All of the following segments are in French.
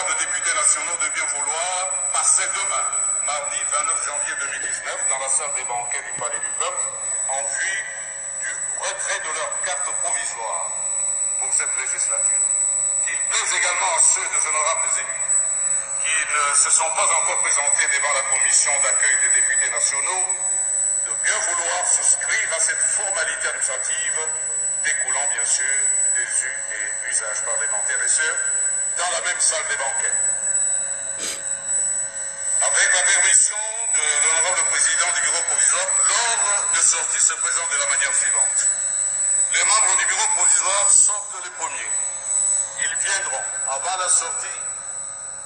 de députés nationaux de bien vouloir passer demain, mardi 29 janvier 2019, dans la salle des banquets du Palais du Peuple, en vue du retrait de leur carte provisoire pour cette législature. Qu'il plaise également à ceux des honorables élus qui ne se sont pas encore présentés devant la commission d'accueil des députés nationaux de bien vouloir souscrire à cette formalité administrative découlant bien sûr des us et usages parlementaires et ce, dans la même salle des banquets. Avec la permission de l'honorable président du bureau provisoire, l'ordre de sortie se présente de la manière suivante. Les membres du bureau provisoire sortent les premiers. Ils viendront, avant la sortie,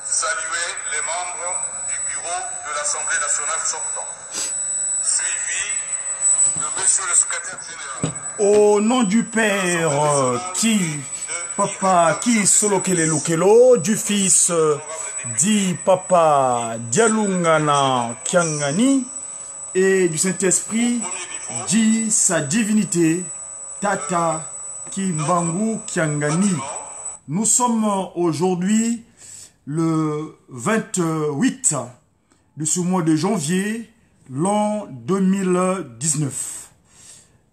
saluer les membres du bureau de l'Assemblée nationale sortant, suivi de monsieur le secrétaire général. Au nom du Père, Papa, qui Solokele Lukelo, du Fils, dit Papa Dialungana Kiangani, et du Saint-Esprit, dit sa divinité, Tata Kimbangu Kiangani. Nous sommes aujourd'hui le 28 de ce mois de janvier, l'an 2019.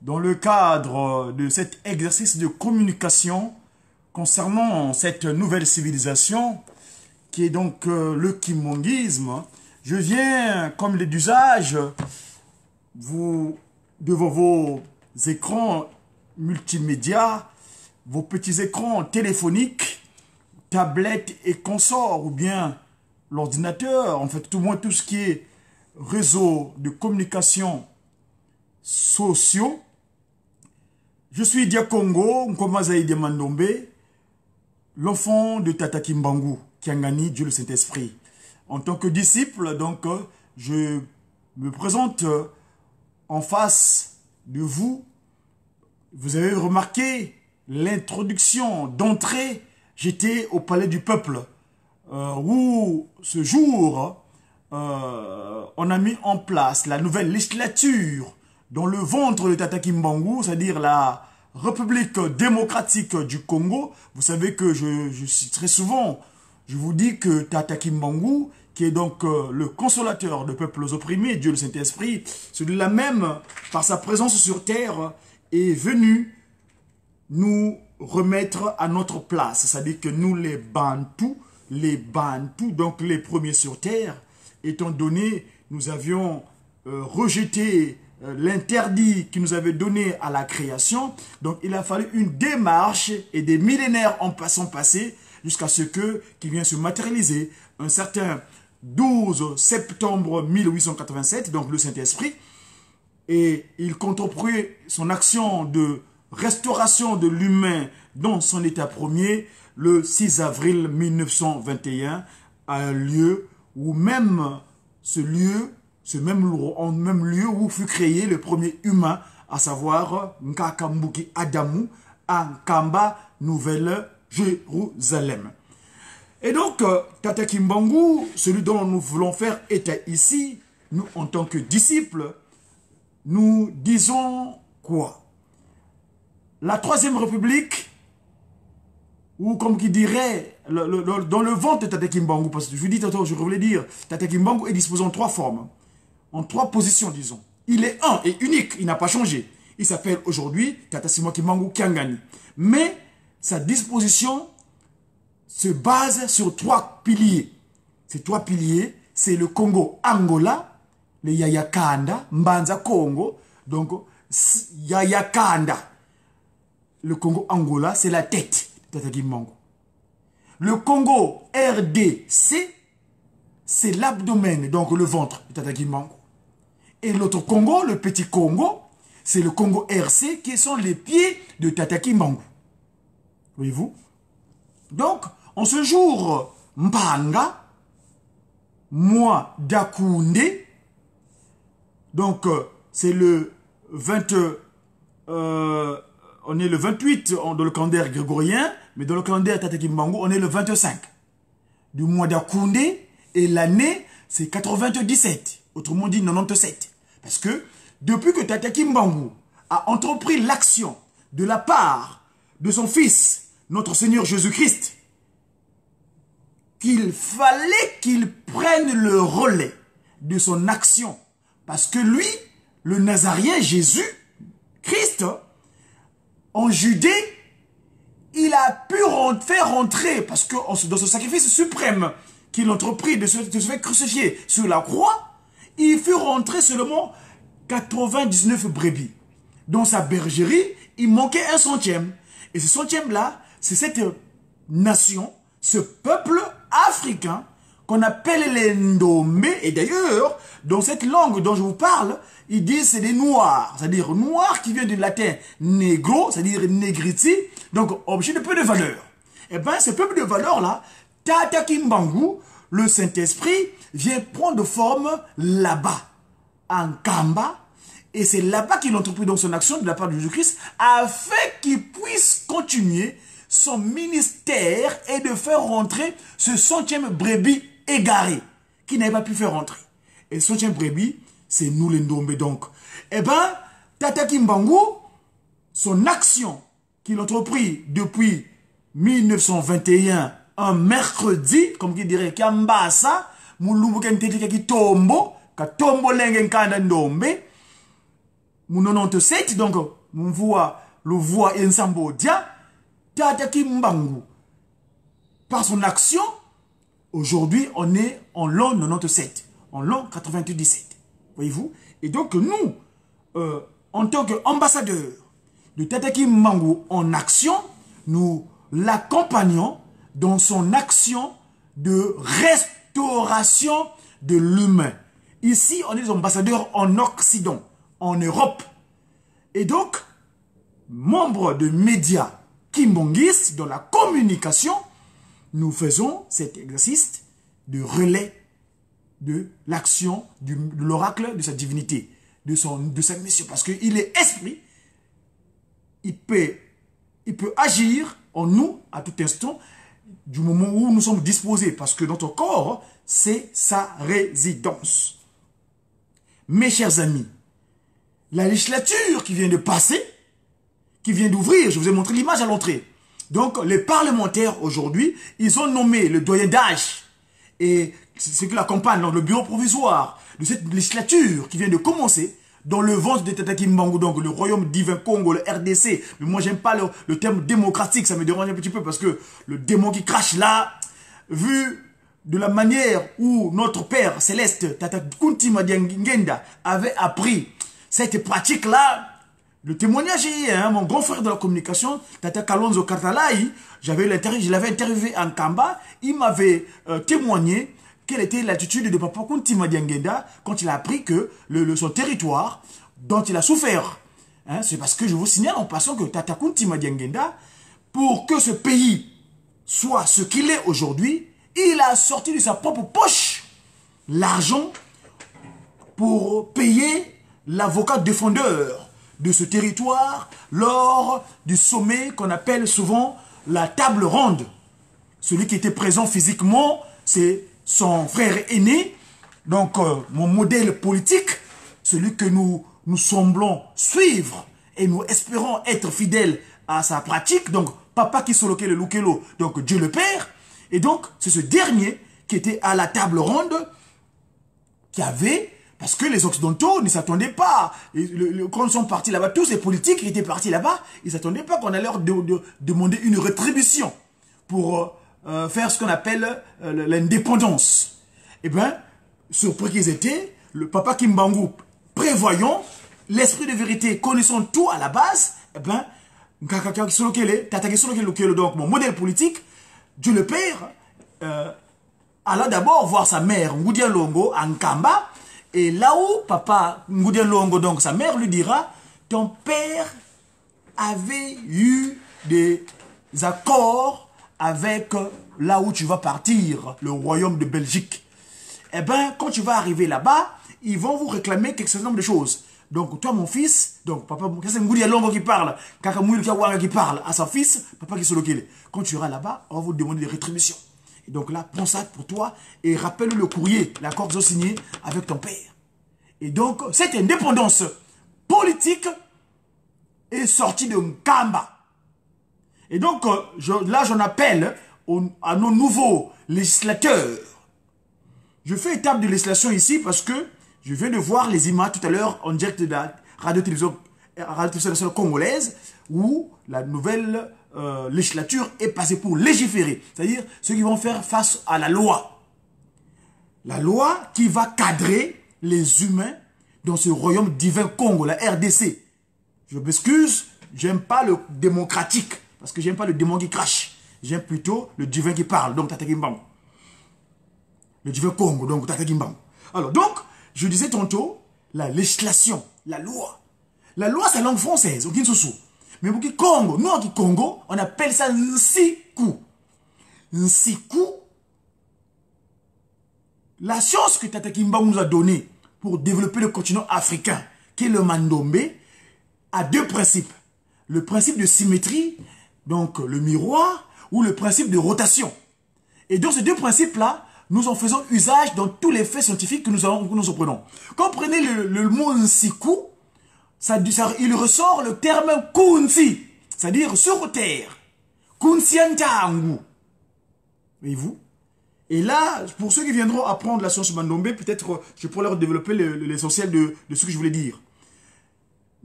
Dans le cadre de cet exercice de communication concernant cette nouvelle civilisation, qui est donc le kimongisme, je viens, comme il est d'usage, devant vos écrans multimédia, vos petits écrans téléphoniques, tablettes et consorts, ou bien l'ordinateur, en fait, tout moins tout ce qui est réseau de communication sociaux. Je suis Diakongo, Nkomazaïde Mandombe, l'enfant de Tata Kimbangu, Kiangani, Dieu le Saint-Esprit. En tant que disciple, donc, je me présente en face de vous. Vous avez remarqué l'introduction d'entrée. J'étais au Palais du Peuple, où ce jour, on a mis en place la nouvelle législature dans le ventre de Tata Kimbangu, c'est-à-dire la République démocratique du Congo. Vous savez que je cite très souvent, je vous dis que Tata Kimbangu, qui est donc le consolateur de peuples opprimés, Dieu le Saint-Esprit, celui-là même, par sa présence sur terre, est venu nous remettre à notre place. C'est-à-dire que nous, les Bantous, donc les premiers sur terre, étant donné, nous avions rejeté l'interdit qui nous avait donné à la création. Donc il a fallu une démarche et des millénaires en passant passé jusqu'à ce que, qui vient se matérialiser, un certain 12 septembre 1887, donc le Saint-Esprit, et il contreprit son action de restauration de l'humain dans son état premier le 6 avril 1921, à un lieu où même ce même lieu où fut créé le premier humain, à savoir Nkakambuki Adamu, à Nkamba, Nouvelle-Jérusalem. Et donc, Tata Kimbangu, celui dont nous voulons faire état ici, nous, en tant que disciples, nous disons quoi? La Troisième République, ou comme qui dirait, dans le ventre de Tata Kimbangu, parce que je vous dis tantôt, je voulais dire, Tata Kimbangu est disposé en trois formes, en trois positions, disons. Il est un et unique, il n'a pas changé. Il s'appelle aujourd'hui Tata Kimbangu Kiangani. Mais sa disposition se base sur trois piliers. Ces trois piliers, c'est le Congo-Angola, le Yayakanda, Mbanza Congo, donc Yayakanda. Le Congo-Angola, c'est la tête de Tata Kimbangu. Le Congo-RDC, c'est l'abdomen, donc le ventre de Tata Kimbangu. Et l'autre Congo, le petit Congo, c'est le Congo-RC, qui sont les pieds de Tata Kimbangu. Voyez-vous? Donc, en ce jour, Mpanga, moi, Dakounde, donc, c'est le 20, on est le 28 dans le calendrier grégorien, mais dans le calendrier Tata Kimbangu, on est le 25 du mois d'Akounde, et l'année, c'est 97, autrement dit 97. Parce que, depuis que Tata Kimbangu a entrepris l'action de la part de son fils, notre Seigneur Jésus-Christ, qu'il fallait qu'il prenne le relais de son action. Parce que lui, le Nazarien Jésus, Christ, en Judée, il a pu faire rentrer, parce que dans ce sacrifice suprême qu'il entreprit de se faire crucifier sur la croix, il fut rentré seulement 99 brebis. Dans sa bergerie, il manquait un centième. Et ce centième-là, c'est cette nation, ce peuple africain qu'on appelle les Ndomé. Et d'ailleurs, dans cette langue dont je vous parle, ils disent c'est des noirs. C'est-à-dire noirs qui vient du latin negro, c'est-à-dire negriti. Donc, objet de peu de valeur. Et bien, ce peuple de valeur-là, Tata Kimbangu, le Saint-Esprit, vient prendre forme là-bas, en Kamba. Et c'est là-bas qu'il entreprit donc son action de la part de Jésus-Christ, afin qu'il puisse continuer son ministère et de faire rentrer ce centième brebis égaré, qui n'avait pas pu faire rentrer. Et ce centième brebis, c'est nous les Ndombe donc. Eh bien, Tata Kimbangu, son action qu'il entreprit depuis 1921, un mercredi, comme qui dirait Kambasa, Moulumbu Kenteti Kaki Tombo, Katombo Lengen Kanda Ndombe, mon 97, donc, mon voix, le voix Ensambo Dia, Tata Kimbangu. Par son action, aujourd'hui, on est en l'an 97, en l'an 97. Voyez-vous? Et donc, nous, en tant qu'ambassadeurs de Tata Kimbangu en action, nous l'accompagnons dans son action de restauration de l'humain. Ici, on est des ambassadeurs en Occident, en Europe. Et donc, membres de médias kimbangis, dans la communication, nous faisons cet exercice de relais de l'action de l'oracle de sa divinité, de sa mission. Parce qu'il est esprit, il peut agir en nous à tout instant, du moment où nous sommes disposés, parce que notre corps, c'est sa résidence. Mes chers amis, la législature qui vient de passer, qui vient d'ouvrir, je vous ai montré l'image à l'entrée. Donc, les parlementaires aujourd'hui, ils ont nommé le doyen d'âge et ce qui l'accompagne dans le bureau provisoire de cette législature qui vient de commencer dans le ventre de Tata Kimbangu, donc le royaume divin Congo, le RDC. Mais moi, j'aime pas le terme démocratique, ça me dérange un petit peu parce que le démon qui crache là, vu de la manière où notre Père Céleste, Tata Kunti Madiangenda, avait appris cette pratique-là, le témoignage est, hein, mon grand frère de la communication, Tata Kalonzo Kartalai, je l'avais interviewé en Kamba, il m'avait témoigné quelle était l'attitude de Papa Kunti Madiangenda quand il a appris que son territoire dont il a souffert. Hein, c'est parce que je vous signale en passant que Tata Kunti Madiangenda, pour que ce pays soit ce qu'il est aujourd'hui, il a sorti de sa propre poche l'argent pour payer l'avocat défendeur de ce territoire lors du sommet qu'on appelle souvent la table ronde. Celui qui était présent physiquement, c'est son frère aîné, donc mon modèle politique, celui que nous semblons suivre et nous espérons être fidèles à sa pratique, donc Papa Kisoloke le Lukelo, donc Dieu le Père, et donc c'est ce dernier qui était à la table ronde, qui avait, parce que les Occidentaux ne s'attendaient pas, quand ils sont partis là-bas, tous ces politiques qui étaient partis là-bas, ils ne s'attendaient pas qu'on allait leur demander une rétribution pour faire ce qu'on appelle l'indépendance. Eh bien, surpris qu'ils étaient, le Papa Kimbangu, prévoyant, l'esprit de vérité, connaissant tout à la base, eh bien, donc mon modèle politique, Dieu le Père, alla d'abord voir sa mère, Ngoudia Longo, en Kamba, et là où Papa Ngoudia Longo, donc sa mère, lui dira, ton père avait eu des accords avec là où tu vas partir, le royaume de Belgique. Eh bien, quand tu vas arriver là-bas, ils vont vous réclamer quelque certain nombre de choses. Donc, toi, mon fils, donc, papa, c'est Ngoudia Longo qui parle, Kakamouil Kawara qui parle à son fils, papa qui se locale. Quand tu iras là-bas, on va vous demander des rétributions. Et donc là, prends ça pour toi et rappelle le courrier, l'accord qu'ils ont signé avec ton père. Et donc, cette indépendance politique est sortie de Nkamba. Et donc, là, j'en appelle à nos nouveaux législateur. Je fais étape de législation ici parce que je viens de voir les images tout à l'heure en direct de la radio-télévision nationale congolaise où la nouvelle législature est passée pour légiférer. C'est-à-dire ceux qui vont faire face à la loi. La loi qui va cadrer les humains dans ce royaume divin Congo, la RDC. Je m'excuse, j'aime pas le démocratique parce que j'aime pas le démon qui crache. J'aime plutôt le divin qui parle, donc Tata Kimbangu. Le divin Congo, donc Tata Kimbangu. Alors, donc, je disais tantôt, la législation, la loi. La loi, c'est la langue française, au Kinsusu. Mais pour qui Congo, nous, en Congo, on appelle ça Nsiku. Nsiku, la science que Tata Kimbangu nous a donnée pour développer le continent africain, qui est le Mandombe, a deux principes. Le principe de symétrie, donc le miroir, ou le principe de rotation. Et dans ces deux principes-là, nous en faisons usage dans tous les faits scientifiques que nous apprenons. Quand vous prenez le mot Nsiku, il ressort le terme Kunsi, c'est-à-dire sur terre. Kunsiantangu. Voyez-vous? Et là, pour ceux qui viendront apprendre la science Mandombe, peut-être je pourrais leur développer l'essentiel de ce que je voulais dire.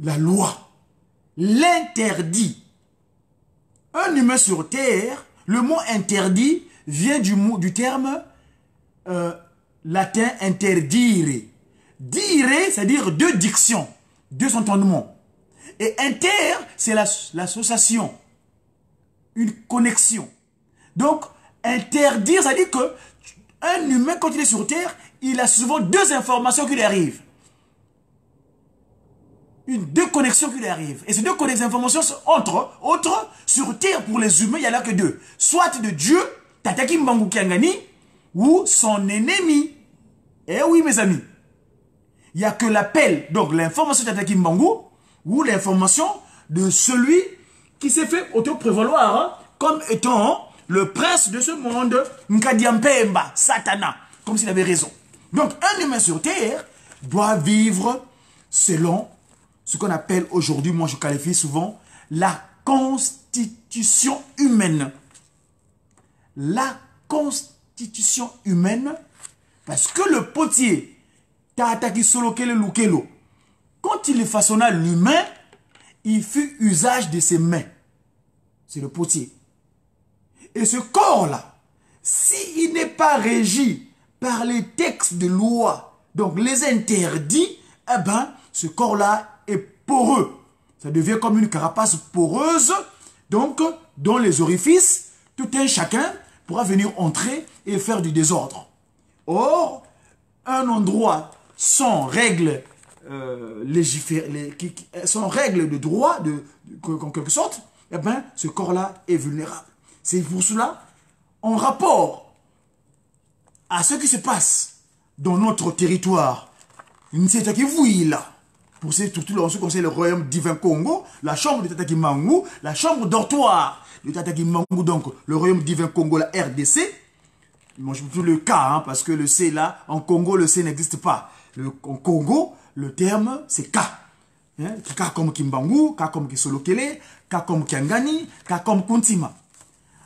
La loi, l'interdit. Un humain sur terre, le mot interdit vient du terme latin interdire. Dire, c'est-à-dire deux dictions, deux entendements. Et inter, c'est l'association, une connexion. Donc, interdire, ça dit que un humain, quand il est sur terre, il a souvent deux informations qui lui arrivent. Deux connexions qui lui arrivent. Et ces deux informations sont autres, sur terre pour les humains, il n'y en a que deux. Soit de Dieu, Tata Kimbangu Kiangani, ou son ennemi. Eh oui, mes amis. Il n'y a que l'appel, donc l'information de Tata Kimbangu, ou l'information de celui qui s'est fait auto-prévaloir hein, comme étant le prince de ce monde, Nkadiampemba, Satana, comme s'il avait raison. Donc, un humain sur terre doit vivre selon ce qu'on appelle aujourd'hui, moi je qualifie souvent, la constitution humaine. La constitution humaine, parce que le potier, Tataki Solokele Lukelo, quand il façonna l'humain, il fit usage de ses mains. C'est le potier. Et ce corps-là, s'il n'est pas régi par les textes de loi, donc les interdits, eh ben, ce corps-là est poreux. Ça devient comme une carapace poreuse, donc, dans les orifices, tout un chacun pourra venir entrer et faire du désordre. Or, un endroit sans règles sans règles de droit, en quelque sorte, eh ben, ce corps-là est vulnérable. C'est pour cela, en rapport à ce qui se passe dans notre territoire, c'est qui vous là, pour ce qui concerne le royaume divin Congo, la chambre de Tata Kimbangu, la chambre dortoir de Tata Kimbangu, donc le royaume divin Congo, la RDC. Moi, je ne peux plus le cas, hein, parce que le C là, en Congo, le C n'existe pas. En Congo, le terme, c'est K. Hein? K comme Kimbangu, K comme Kisolokele, K comme Kiangani, K comme Kuntima.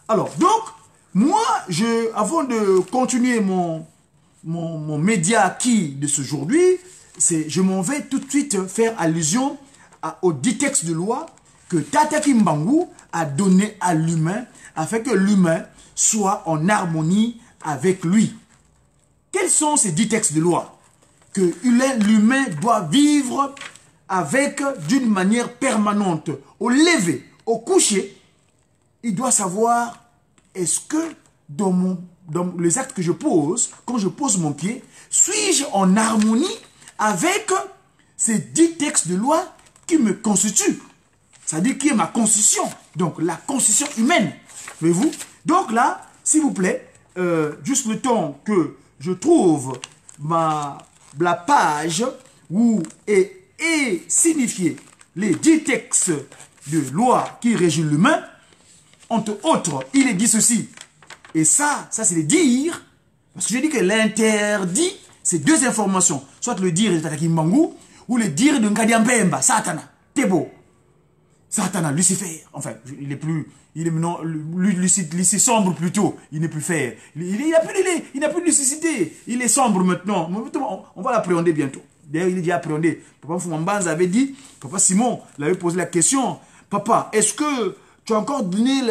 Alors, donc, moi, avant de continuer mon média acquis de ce aujourd'hui, je m'en vais tout de suite faire allusion aux 10 textes de loi que Tata Kimbangu a donné à l'humain afin que l'humain soit en harmonie avec lui. Quels sont ces 10 textes de loi que l'humain doit vivre avec d'une manière permanente? Au lever, au coucher, il doit savoir, est-ce que dans les actes que je pose, quand je pose mon pied, suis-je en harmonie avec ces 10 textes de loi qui me constituent? C'est-à-dire qui est ma constitution. Donc la constitution humaine. Voyez-vous? Donc là, s'il vous plaît, juste le temps que je trouve la page où est signifié les 10 textes de loi qui régissent l'humain, entre autres, il est dit ceci. Et ça c'est le dire, parce que je dis que l'interdit, c'est deux informations. Soit le dire de Tata Kimbangu, ou le dire de Nkadiampemba, Satana, Tebo. Satan, Lucifer, enfin, il est plus, il est maintenant, Lucie sombre plutôt, il n'est plus fer. Il n'a plus de lucidité, il est sombre maintenant. On va l'appréhender bientôt. D'ailleurs, il est déjà appréhendé. Papa Foumambaz avait dit, Papa Simon l'avait posé la question, Papa, est-ce que tu as encore donné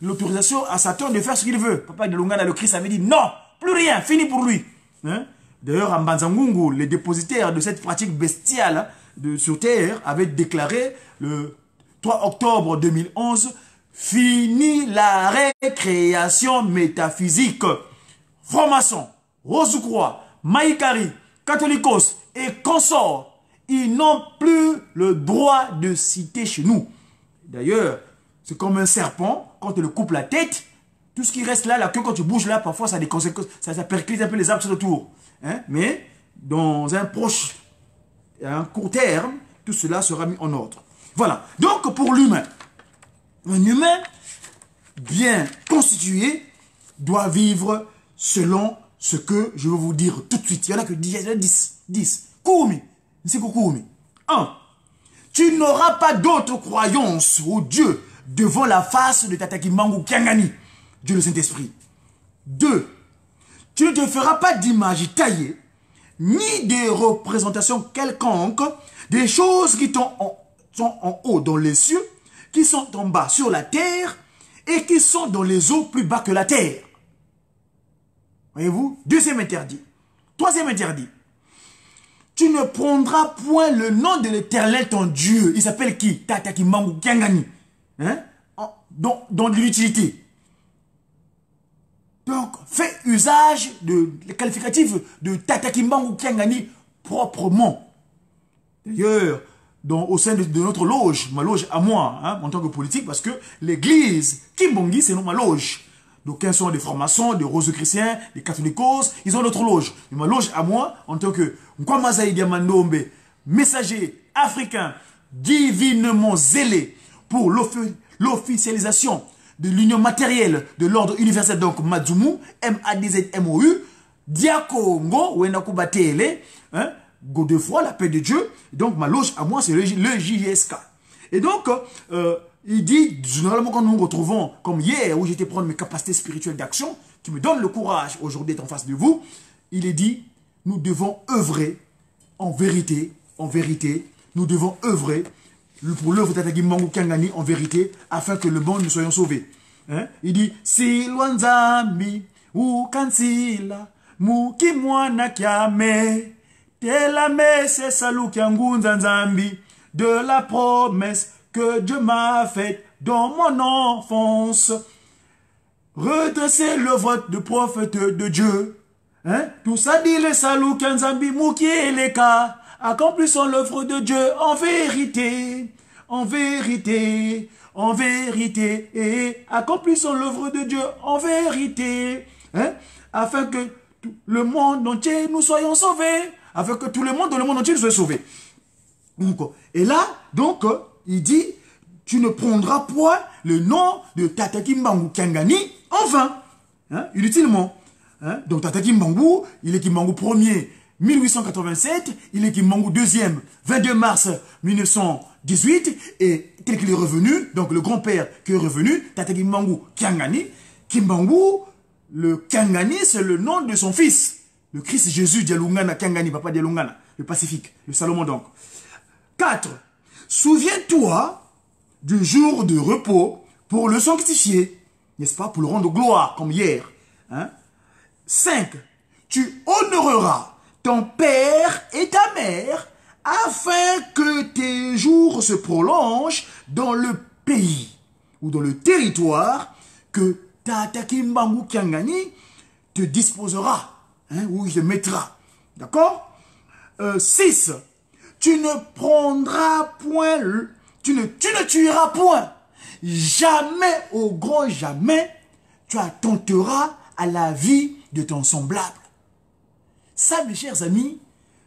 l'autorisation à Satan de faire ce qu'il veut? Papa de Lungana, le Christ avait dit, non, plus rien, fini pour lui. Hein? D'ailleurs, en Banzangungu, les dépositaires de cette pratique bestiale sur terre avaient déclaré le 3 octobre 2011, fini la récréation métaphysique. Francs-maçons, Rosecroix, Maïkari, Catholicos et consorts, ils n'ont plus le droit de citer chez nous. D'ailleurs, c'est comme un serpent, quand tu le coupes la tête, tout ce qui reste là, la queue, quand tu bouges là, parfois ça a des conséquences, ça percute un peu les arbres autour. Hein? Mais dans un court terme, tout cela sera mis en ordre. Voilà. Donc, pour l'humain, un humain bien constitué doit vivre selon ce que je vais vous dire tout de suite. Il y en a que 10. 10. Koumi. C'est Koumi. 1. Tu n'auras pas d'autre croyance au Dieu devant la face de Tata Kimbangu Kiangani, Dieu le Saint-Esprit. 2. Tu ne te feras pas d'image taillée, ni des représentations quelconques, des choses qui sont en haut dans les cieux, qui sont en bas sur la terre, et qui sont dans les eaux plus bas que la terre. Voyez-vous? Deuxième interdit. Troisième interdit. Tu ne prendras point le nom de l'Éternel ton Dieu. Il s'appelle qui? Tata Kimbangu Kiangani. Hein? Dans l'utilité. Donc, fais usage de les qualificatifs de Tata Kimbangu Kiangani proprement. D'ailleurs, au sein de notre loge, ma loge à moi, hein, en tant que politique, parce que l'église Kimbongi, c'est non ma loge. Donc, ils sont des francs-maçons, des rosicruciens, des catholicos, ils ont notre loge. Mais ma loge à moi, en tant que messager africain divinement zélé pour l'officialisation de l'union matérielle de l'ordre universel, donc Madzumu, M-A-D-Z-M-O-U, Diakongo, Wenakubatele, hein, Godefroy, la paix de Dieu. Donc, ma loge à moi, c'est le JSK. Et donc, il dit, généralement, quand nous nous retrouvons, comme hier, où j'étais prendre mes capacités spirituelles d'action, qui me donnent le courage aujourd'hui d'être en face de vous, il est dit, nous devons œuvrer en vérité, nous devons œuvrer pour l'œuvre de Tata Kimbangu Kiangani en vérité, afin que le monde nous soyons sauvés. Hein? Il dit, si Luanzambi, ou Kansila, Mukimwana Kiame, Telame se salu Kiangunza Nzambi, de la promesse que Dieu m'a faite dans mon enfance. Redresser le vote de prophète de Dieu. Hein? Tout ça dit le salut Kianzambi Mouki et les cas. Accomplissons l'œuvre de Dieu en vérité, et accomplissons l'œuvre de Dieu en vérité, hein? Afin que le monde entier nous soyons sauvés, afin que tout le monde dans le monde entier nous soit sauvé. Et là, donc, il dit, tu ne prendras point le nom de Tata Kimbangu Kiangani en vain, hein? Inutilement. Hein? Donc Tata Kimbangu, il est Kimbangu 1er 1887, il est Kimbangu 2e 22 mars 1918, et tel qu'il est revenu, donc le grand-père qui est revenu, Tata Kimbangu Kiangani. Kimbangu, le Kiangani, c'est le nom de son fils, le Christ Jésus Dialungana Kiangani, papa Dialungana, le Pacifique, le Salomon donc. 4. Souviens-toi du jour de repos pour le sanctifier, n'est-ce pas, pour le rendre gloire, comme hier. Hein? 5. Tu honoreras ton père et ta mère, afin que tes jours se prolongent dans le pays ou dans le territoire que Tata Kimbangu Kiangani te disposera, hein, où il te mettra. D'accord? 6. Tu ne prendras point, tu ne tueras point. Jamais, au grand jamais, tu attenteras à la vie de ton semblable. Ça, mes chers amis,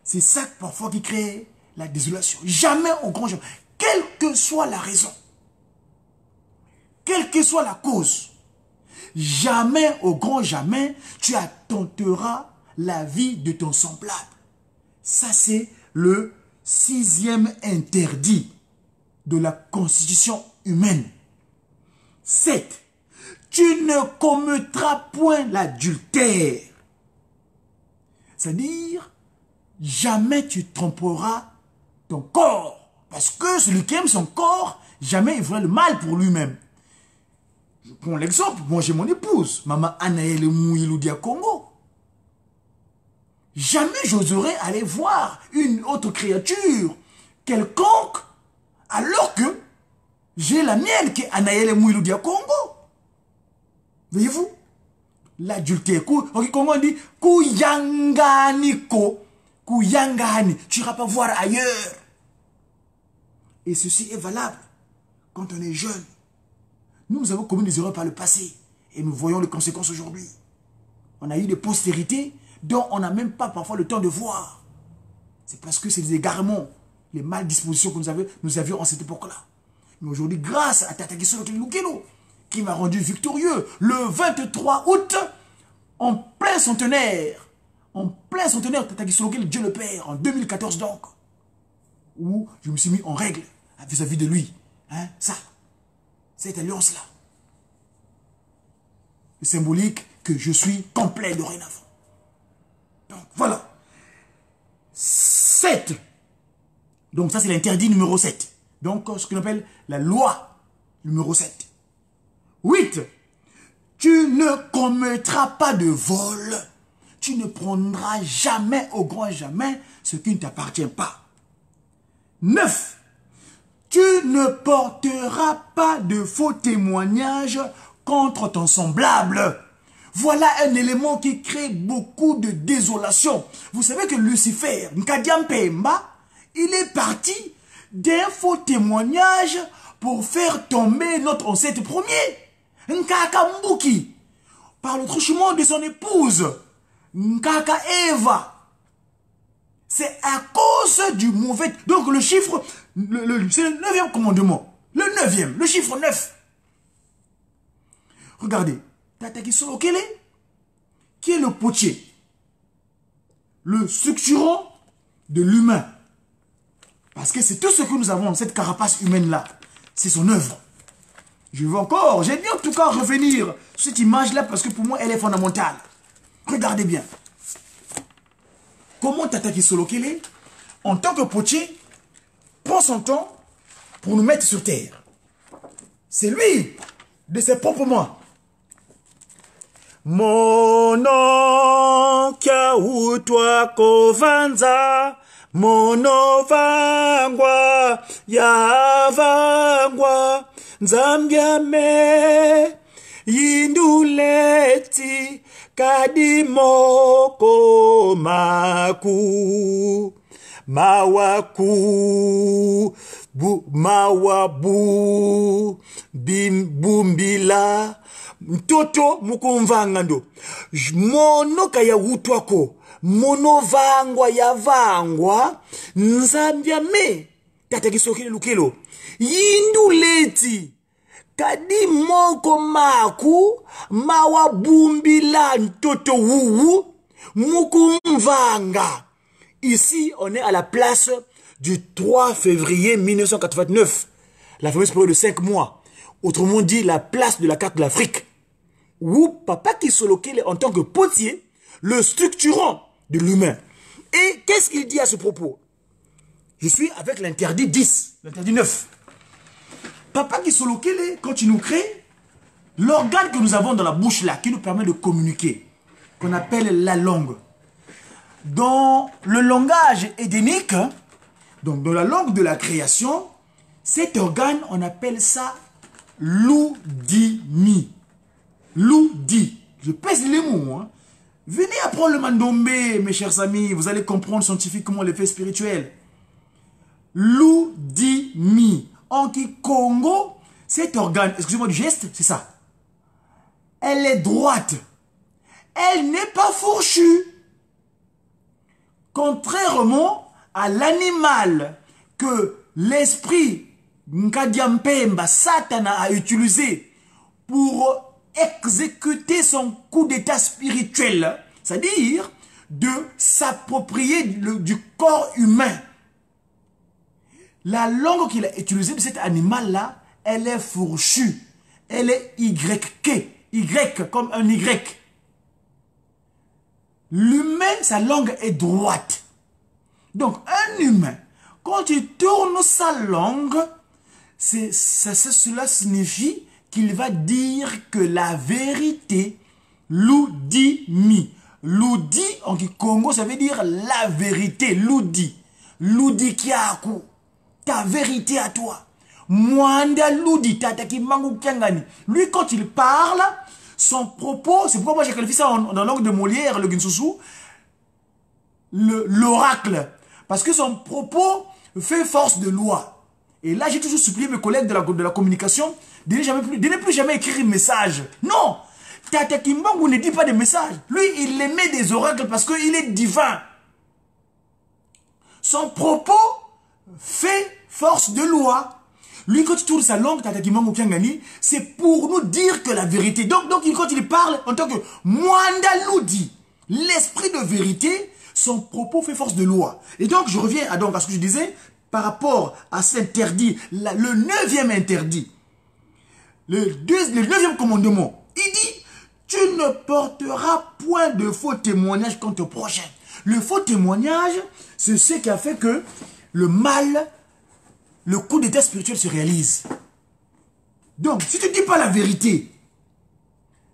c'est ça parfois qui crée la désolation. Jamais au grand jamais. Quelle que soit la raison, quelle que soit la cause, jamais au grand jamais, tu attenteras la vie de ton semblable. Ça, c'est le 6e interdit de la constitution humaine. 7. Tu ne commettras point l'adultère. C'est-à-dire, jamais tu tromperas ton corps. Parce que celui qui aime son corps, jamais il fera le mal pour lui-même. Je prends l'exemple, moi j'ai mon épouse, Maman Anaëlle Mouiloudia Congo. Jamais j'oserais aller voir une autre créature quelconque alors que j'ai la mienne qui est Anaëlle Mouiloudia Congo. Voyez-vous? L'adultère. Ok, comment on dit? Kuyanganiko. Kuyangani. Tu n'iras pas voir ailleurs. Et ceci est valable quand on est jeune. Nous avons commis des erreurs par le passé. Et nous voyons les conséquences aujourd'hui. On a eu des postérités dont on n'a même pas parfois le temps de voir. C'est parce que c'est des égarements, les mal-dispositions que nous avions en cette époque-là. Mais aujourd'hui, grâce à Tata Kisolo Lukelo, qui m'a rendu victorieux le 23 août, en plein centenaire, Tata Kisolo Lukelo, Dieu le Père, en 2014 donc, où je me suis mis en règle vis-à-vis de lui. Hein, ça, cette alliance-là. C'est symbolique que je suis complet dorénavant. Donc voilà. 7. Donc ça c'est l'interdit numéro 7. Donc ce qu'on appelle la loi numéro 7. 8. Tu ne commettras pas de vol. Tu ne prendras jamais, au grand jamais, ce qui ne t'appartient pas. 9. Tu ne porteras pas de faux témoignages contre ton semblable. Voilà un élément qui crée beaucoup de désolation. Vous savez que Lucifer, Nkadiam Pemba, il est parti d'un faux témoignage pour faire tomber notre ancêtre premier, Nkaka Mbuki, par le truchement de son épouse, Nkaka Eva. C'est à cause du mauvais... Donc le chiffre, c'est le 9e commandement. Le 9e, le chiffre 9. Regardez, Tata Kisolo Kele, qui est le potier, le structurant de l'humain. Parce que c'est tout ce que nous avons, cette carapace humaine-là. C'est son œuvre. Je veux encore, j'ai dit en tout cas revenir sur cette image-là parce que pour moi, elle est fondamentale. Regardez bien. Comment Tata Kisolo Kele, en tant que potier, prend son temps pour nous mettre sur terre. C'est lui, de ses propres mains. Mono kia utwa kovanza, mono vangwa ya vangwa, nzambia me yinduleti kadimoko maku mawaku mawabu bumbila mtoto mukumvanga ndo mono kaya utwako mono vangwa ya vangwa nzambia me Tata Kisolo Lukelo yinduleti kadi moko maku mawabumbila mtoto wuwu mukumvanga. Ici on est à la place du 3 février 1989, la fameuse période de 5 mois, autrement dit la place de la carte de l'Afrique, où Papa Kisolo Kele en tant que potier, le structurant de l'humain. Et qu'est-ce qu'il dit à ce propos? Je suis avec l'interdit 10, l'interdit 9. Papa Kisolo Kele, quand il nous crée, l'organe que nous avons dans la bouche là, qui nous permet de communiquer, qu'on appelle la langue. Dans le langage édénique, donc dans la langue de la création, cet organe, on appelle ça l'oudimi. L'oudi. Je pèse les mots. Hein. Venez apprendre le mandombe, mes chers amis. Vous allez comprendre scientifiquement l'effet spirituel. L'oudimi. En Kikongo, cet organe, excusez-moi du geste, c'est ça. Elle est droite. Elle n'est pas fourchue. Contrairement à l'animal que l'esprit Nkadiampemba, Satana, a utilisé pour exécuter son coup d'état spirituel, c'est-à-dire de s'approprier du corps humain. La langue qu'il a utilisée de cet animal-là, elle est fourchue. Elle est Y comme un Y. L'humain, sa langue est droite. Donc, un humain, quand il tourne sa langue, cela signifie qu'il va dire que la vérité, l'oudimi. L'oudi, en Congo, ça veut dire la vérité, l'oudi. L'oudi kiaku, ta vérité à toi. Mwanda l'oudi, tataki mangu kiangani. Lui, quand il parle, son propos, c'est pourquoi moi j'ai qualifié ça dans la langue de Molière, le Ginsusu, l'oracle. Parce que son propos fait force de loi. Et là, j'ai toujours supplié mes collègues de la communication de ne plus jamais écrire un message. Non! Tata Kimbangu ne dit pas de message. Lui, il émet des oracles parce qu'il est divin. Son propos fait force de loi. Lui, quand il tourne sa langue, Tata Kimbangu Kiangani, c'est pour nous dire que la vérité. Donc quand il parle en tant que Mwanda Ludi, l'esprit de vérité, son propos fait force de loi. Et donc, je reviens à ce que je disais, par rapport à cet interdit, le 9e interdit, le 9e commandement, il dit, tu ne porteras point de faux témoignages contre ton prochain. Le faux témoignage, c'est ce qui a fait que le mal, le coup d'état spirituel se réalise. Donc, si tu ne dis pas la vérité,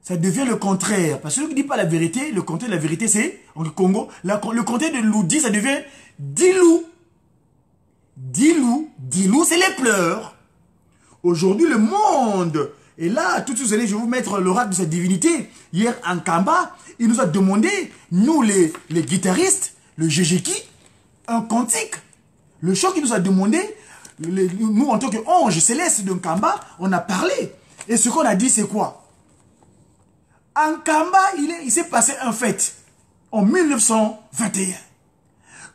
ça devient le contraire. Parce que celui qui ne dit pas la vérité, le contraire de la vérité, c'est, en Congo, le contraire de l'oudi, ça devient dilou. Dilou, c'est les pleurs. Aujourd'hui, le monde, et là, tout de suite, je vais vous mettre l'oracle de cette divinité. Hier, en Kamba, il nous a demandé, nous les guitaristes, le Jejeki, un cantique. Le chant qu'il nous a demandé, nous en tant qu'ange céleste de Kamba, on a parlé. Et ce qu'on a dit, c'est quoi? En Kamba, il s'est passé un fait en 1921.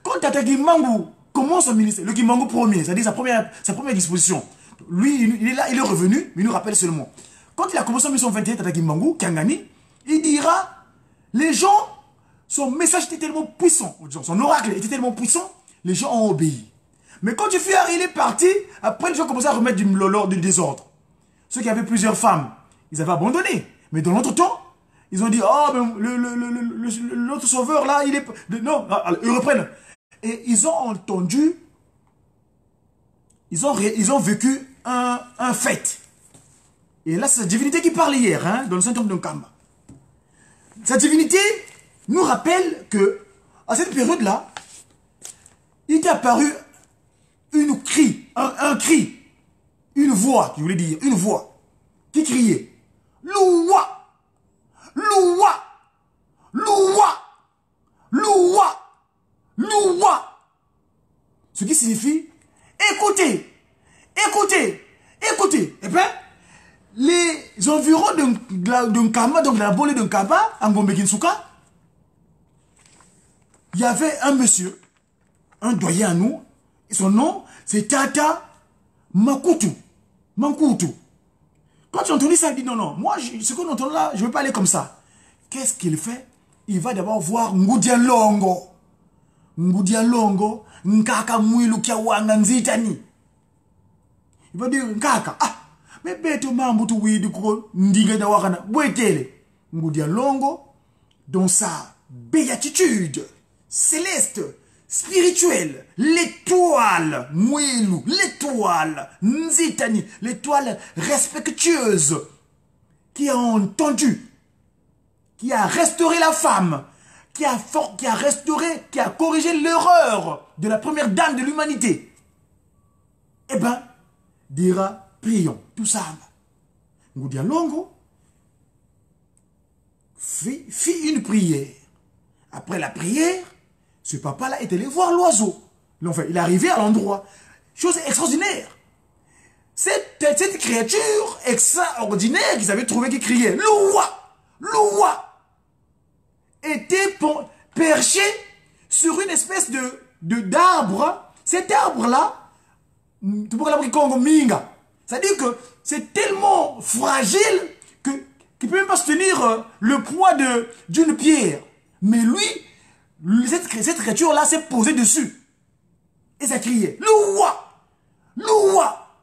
Quand Tata Kimbangu commence son ministère, le Kimbangu premier, c'est-à-dire sa première disposition, lui, il est là, il est revenu, mais il nous rappelle seulement. Quand il a commencé en 1921, Tata Kimbangu, Kangani, il dira, les gens, son message était tellement puissant, son oracle était tellement puissant, les gens ont obéi. Mais quand il est parti, après les gens commençaient à remettre du désordre. Ceux qui avaient plusieurs femmes, ils avaient abandonné. Mais dans l'autre temps, ils ont dit, oh, l'autre sauveur là, il est... Non, alors, ils reprennent. Et ils ont entendu, ils ont vécu un fait. Et là, c'est la divinité qui parle hier, hein, dans le Saint-Homme de Nkamba. Cette divinité nous rappelle que, à cette période-là, il est apparu un cri, une voix, je voulais dire, une voix, qui criait, Loua! Loua! Loua! Loua! Loua! Ce qui signifie, écoutez, écoutez, écoutez. Et bien, les environs de Nkamba, donc de la bolée de Nkamba, en Gombe-Kinsuka, il y avait un monsieur, un doyen à nous, et son nom, c'est Tata Makutu. Mankutu. Quand tu entends ça, il dit non, moi, ce qu'on entend là, je ne veux pas aller comme ça. Qu'est-ce qu'il fait? Il va d'abord voir Ngudia Longo. Ngudia Longo, Nkaka Mwilu Kiawanga Nzitani. Il va dire Nkaka, mais beto mambutu widi ko ndiga da wakana bwetele. Ngudia Longo, dans sa béatitude céleste, spirituelle, l'étoile, Mwilu, l'étoile, Nzitani, l'étoile respectueuse, qui a entendu, qui a restauré la femme, qui a restauré, qui a corrigé l'erreur de la première dame de l'humanité. Eh bien, dira, prions, tout ça. Ngudia Longo fit une prière. Après la prière, ce papa-là est allé voir l'oiseau. Enfin, il est arrivé à l'endroit. Chose extraordinaire. Cette créature extraordinaire qu'ils avaient trouvé qui criait, Loua! Loua! Était perché sur une espèce d'arbre. Cet arbre-là, c'est-à-dire que c'est tellement fragile qu'il ne peut même pas soutenir le poids d'une pierre. Mais lui, cette créature-là s'est posée dessus. Et ça criait, Loua! quoi?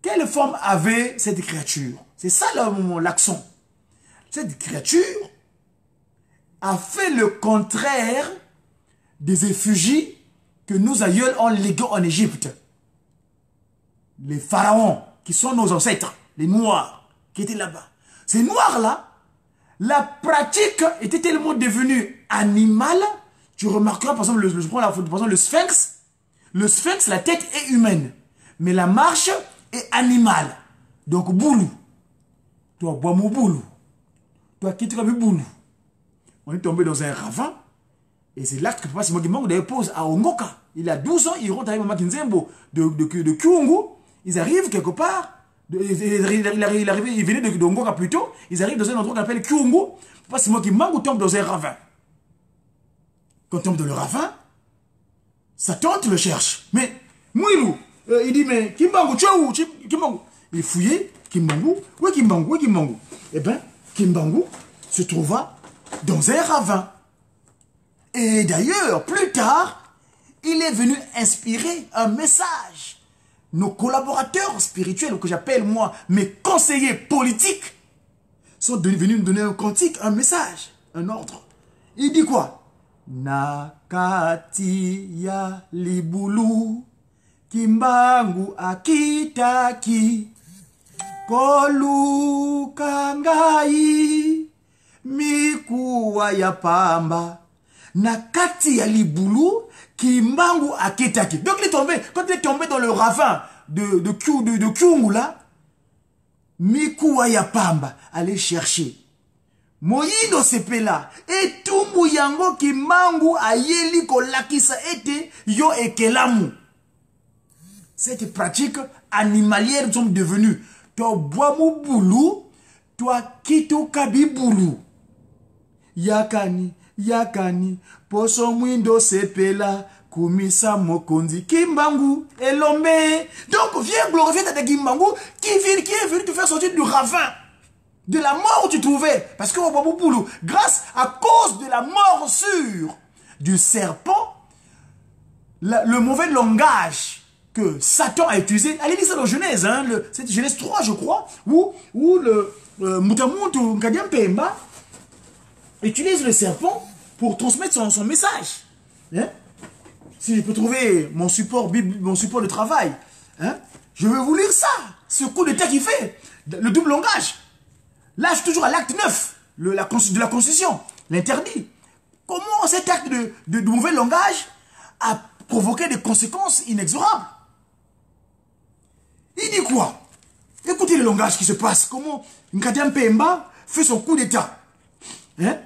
Quelle forme avait cette créature? C'est ça l'accent. Cette créature a fait le contraire des effigies que nos aïeuls ont léguées en Égypte. Les pharaons, qui sont nos ancêtres, les noirs, qui étaient là-bas. Ces noirs-là, la pratique était tellement devenue animale. Tu remarqueras, par exemple, je prends par exemple, le sphinx. Le sphinx, la tête est humaine. Mais la marche est animale. Donc, boulou. Toi, bois mon boulou. Toi, qui te boulou. On est tombé dans un ravin. Et c'est là que Papa Simon Kimbangu dépose à Ongoka. Il a 12 ans, il rentre avec Mama Kinzembo de Kyungu. Ils arrivent quelque part. Il venait de Ongoka plutôt. Ils arrivent dans un endroit qu'on appelle Kyungu. Papa Simon Kimbangu tombe dans un ravin. Quand on tombe dans le ravin, sa tante le cherche. Mais, Mouilou, il dit, mais Kimbangu, tu es où? Kimbangu. Il fouillait, Kimbangu, où est Kimbangu, où est Kimbangu? Eh bien, Kimbangu se trouva dans un ravin. Et d'ailleurs, plus tard, il est venu inspirer un message. Nos collaborateurs spirituels, ou que j'appelle moi mes conseillers politiques, sont venus nous donner un cantique, un message, un ordre. Il dit quoi? Nakati ya libulu, Kimbangu akitaki, kolu kangai, mikuwa ya pamba. Nakati ya libulu, Kimbangu akitaki. Donc il est tombé, quand il est tombé dans le ravin de Kyungu là, mikuwa ya pamba, allez chercher. Moyindo sepela, et tumbu yango Kimbangu ayeli kolakisa ete yo ekelamu. Cette pratique animalière nous sommes devenus. Toi bois mou boulou, toi kito kabi boulou. Yakani, yakani, poso mwindo sepela, kumisa mokondi Kimbangu elombe. Donc viens glorifier Tata Kimbangu qui est venu te faire sortir du ravin. De la mort où tu trouvais. Parce que grâce à cause de la morsure du serpent, le mauvais langage que Satan a utilisé, allez lire ça dans Genèse, hein, c'est Genèse 3 je crois, où le Mutamuntu Nkadiam Pemba utilise le serpent pour transmettre son message. Hein? Si je peux trouver mon support de travail, hein, je vais vous lire ça, ce coup d'état qu'il fait, le double langage. Là, je suis toujours à l'acte 9 de la Constitution, l'interdit. Comment cet acte de mauvais langage a provoqué des conséquences inexorables? Il dit quoi? Écoutez le langage qui se passe. Comment Nkadiam Pemba fait son coup d'état. Hein?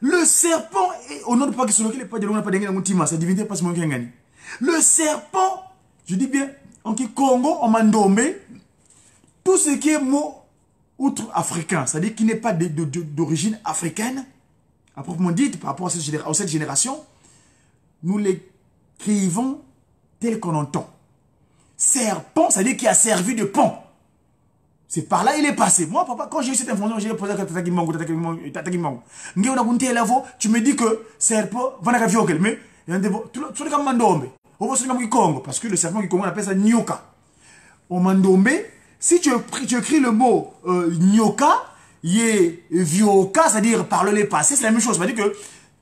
Le serpent, au nom de pas le serpent, je dis bien, en Congo, en Mandombe, tout ce qui est mot outre-africain, c'est-à-dire qui n'est pas d'origine africaine, à proprement dit, par rapport à cette génération, nous l'écrivons tel qu'on entend. Serpent, c'est-à-dire qui a servi de pont. C'est par là il est passé. Moi, papa, quand j'ai eu cette information, j'ai posé à Tata Kimbangu. Tu me dis que serpent, mais tout le monde Mandombe. Parce que le serpent qui Congo, on appelle ça Nyoka. Au Mandombe, si tu écris le mot Nyoka, Vioka, c'est-à-dire par le passé, c'est la même chose. C'est-à-dire que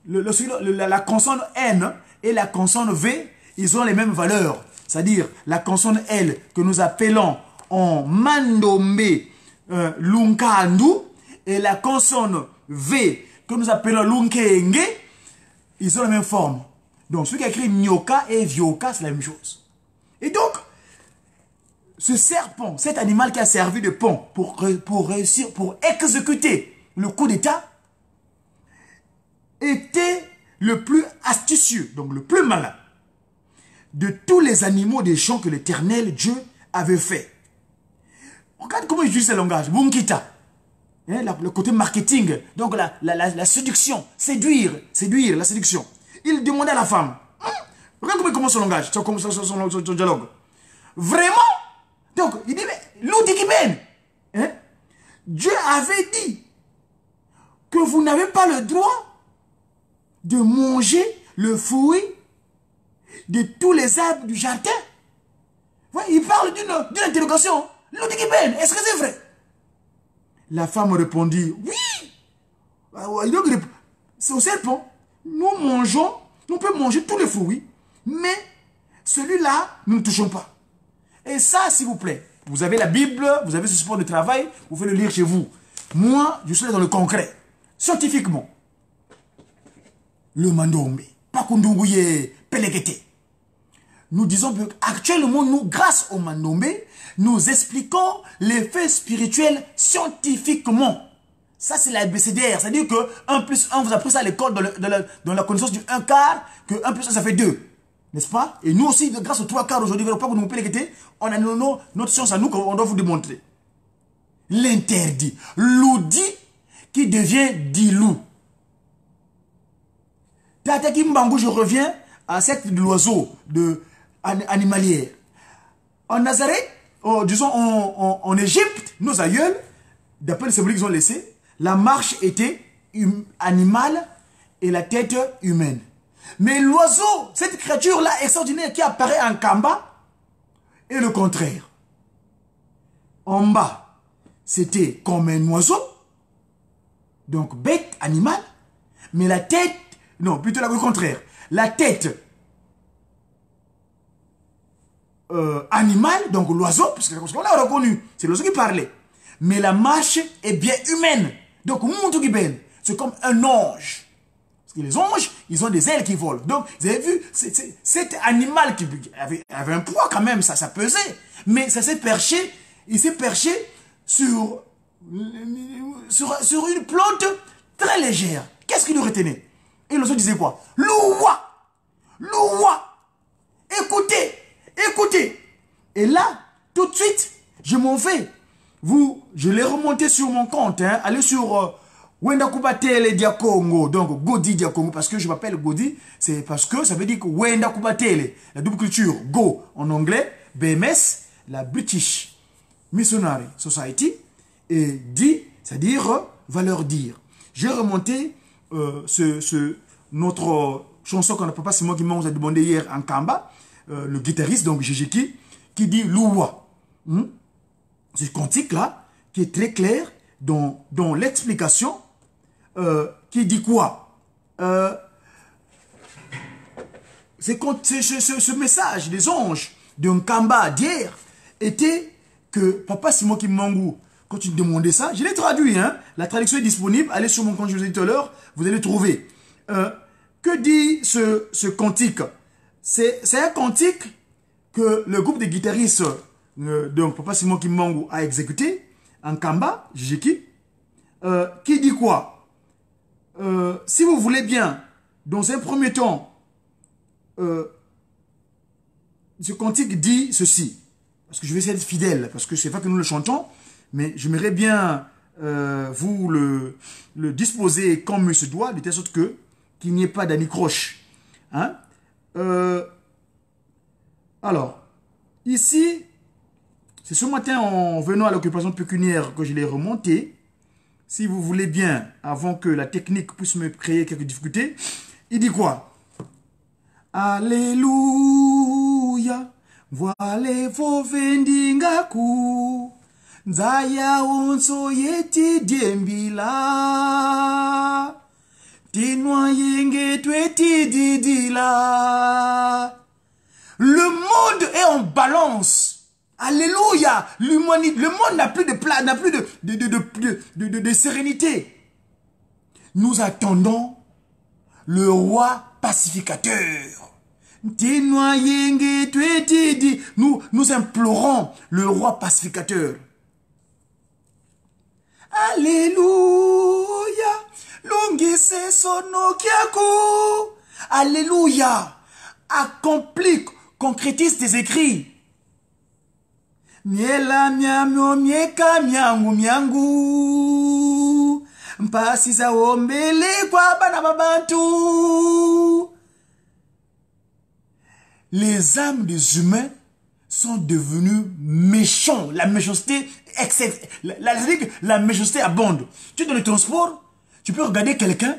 la consonne N et la consonne V, ils ont les mêmes valeurs. C'est-à-dire la consonne L que nous appelons en Mandombe Lunkandu et la consonne V que nous appelons Lunkenge, ils ont la même forme. Donc celui qui a écrit Nyoka et Vioka, c'est la même chose. Et donc, ce serpent, cet animal qui a servi de pont pour réussir, pour exécuter le coup d'état, était le plus astucieux, donc le plus malin, de tous les animaux des champs que l'Éternel Dieu avait fait. Regarde comment il utilise ce langage. Bunkita. Hein, le côté marketing. Donc la séduction. Séduire, la séduction. Il demandait à la femme. Regarde comment il commence son langage, son dialogue. Vraiment? Donc, il dit, mais l'outil qui mène. Hein? Dieu avait dit que vous n'avez pas le droit de manger le fruit de tous les arbres du jardin. d'une interrogation. L'autre qui peine, est-ce que c'est vrai? La femme répondit, oui. C'est au serpent. Nous mangeons, nous pouvons manger tous les fruits, mais celui-là, nous ne touchons pas. Et ça, s'il vous plaît, vous avez la Bible, vous avez ce support de travail, vous pouvez le lire chez vous. Moi, je suis dans le concret. Scientifiquement, le mandombe, pakundunguye, pelekete. Nous disons qu'actuellement, nous, grâce au mandombe, nous expliquons les faits spirituels scientifiquement. Ça, c'est la BCDR. C'est-à-dire que 1 plus 1, vous apprenez ça à l'école dans la connaissance du 1 quart, que 1 plus 1, ça fait 2. N'est-ce pas? Et nous aussi, grâce aux 3 quarts aujourd'hui, on a notre science à nous qu'on doit vous démontrer. L'interdit. L'oudi qui devient dit-loup. Tataki Mbangou, je reviens à cette de l'oiseau animalière. En Nazareth, disons en Égypte, nos aïeuls, d'après les symboles qu'ils ont laissés, la marche était animale et la tête humaine. Mais l'oiseau, cette créature-là extraordinaire qui apparaît en Kamba, est le contraire. En bas, c'était comme un oiseau, donc bête, animal, mais la tête, non, plutôt le contraire. La tête animale, donc l'oiseau, parce qu'on l'a reconnu, c'est l'oiseau qui parlait. Mais la marche est bien humaine. Donc, c'est comme un ange. Parce que les anges, ils ont des ailes qui volent. Donc, vous avez vu, cet animal qui avait un poids quand même, ça pesait. Mais ça s'est perché, il s'est perché sur une plante très légère. Qu'est-ce qui nous retenait? Et l'oiseau disait quoi? Loua! Loua! Écoutez! Écoutez! Et là, tout de suite, je m'en vais. Je l'ai remonté sur mon compte. Hein, allez sur Wenda Kubatele Diakongo. Donc, Godi Diakongo. Parce que je m'appelle Godi. C'est parce que ça veut dire que Wenda Kubatele, la double culture, Go en anglais, BMS, la British Missionary Society, et Di, c'est-à-dire valeur dire. J'ai remonté notre chanson qu'on n'a pas, c'est moi qui m'ont demandé hier en Kamba, le guitariste, donc Jijiki, qui dit Loua. Ce cantique-là, qui est très clair dans l'explication, qui dit quoi? Ce message des anges d'un Kamba d'hier était que Papa Simon Kimangou, quand tu demandais ça, je l'ai traduit, hein? La traduction est disponible, allez sur mon compte, je vous ai dit tout à l'heure, vous allez trouver. Que dit ce cantique? C'est un cantique que le groupe de guitaristes, donc Papa Simon Kimangou, a exécuté en Kamba, Jijiki, qui dit quoi? Si vous voulez bien, dans un premier temps, ce cantique dit ceci, parce que je vais essayer d'être fidèle, parce que c'est pas que nous le chantons, mais j'aimerais bien vous le disposer comme il se doit, de telle sorte que qu'il n'y ait pas d'anicroche. Hein? Alors, ici, c'est ce matin en venant à l'occupation pécuniaire que je l'ai remonté. Si vous voulez bien, avant que la technique puisse me créer quelques difficultés, il dit quoi? Alléluia, voilà vos vendingaku, nzaya onso yeti diembila, tinwa yenge tweti didila. Le monde est en balance. Alléluia. Le monde n'a plus de place, n'a plus de sérénité. Nous attendons le roi pacificateur. Nous implorons le roi pacificateur. Alléluia. Longise sonokiaku. Alléluia. Accomplis, concrétise tes écrits. Miela miamio mieka miangu miangu. Mpasisa ombele kwa bana babantu. Les âmes des humains sont devenus méchants. La méchanceté la méchanceté abonde. Tu es dans le transport, tu peux regarder quelqu'un,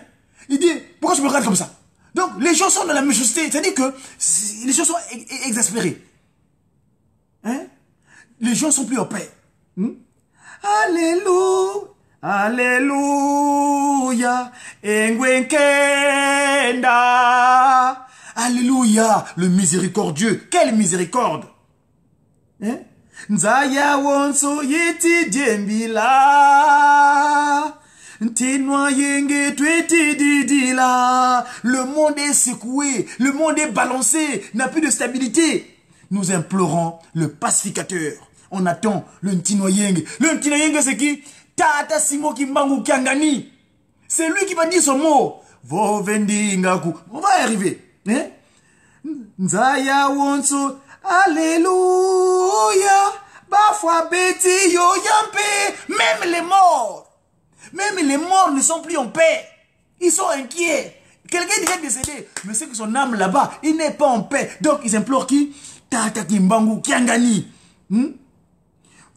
il dit, pourquoi tu me regardes comme ça? Donc, les gens sont dans la méchanceté, c'est-à-dire que les gens sont exaspérés. Hein? Les gens sont plus en paix. Alléluia. Alléluia. Engwenkenda. Alléluia. Le miséricordieux. Quelle miséricorde. Hein? Nzaya wonso yeti djembila. Ntinwa yenge tweti didila. Le monde est secoué. Le monde est balancé. N'a plus de stabilité. Nous implorons le pacificateur. On attend le Ntinoyeng. Le Ntinoyeng, c'est qui? Tata Simo Kimbangu Kiangani. C'est lui qui va dire son mot. Vovendi Ngaku. On va y arriver. Hein? Nzaya Wonso. Alléluia. Bafwa Beti Yo Yampe. Même les morts ne sont plus en paix. Ils sont inquiets. Quelqu'un est déjà décédé. Mais c'est que son âme là-bas, il n'est pas en paix. Donc ils implorent qui? Tata Kimbangu Kiangani.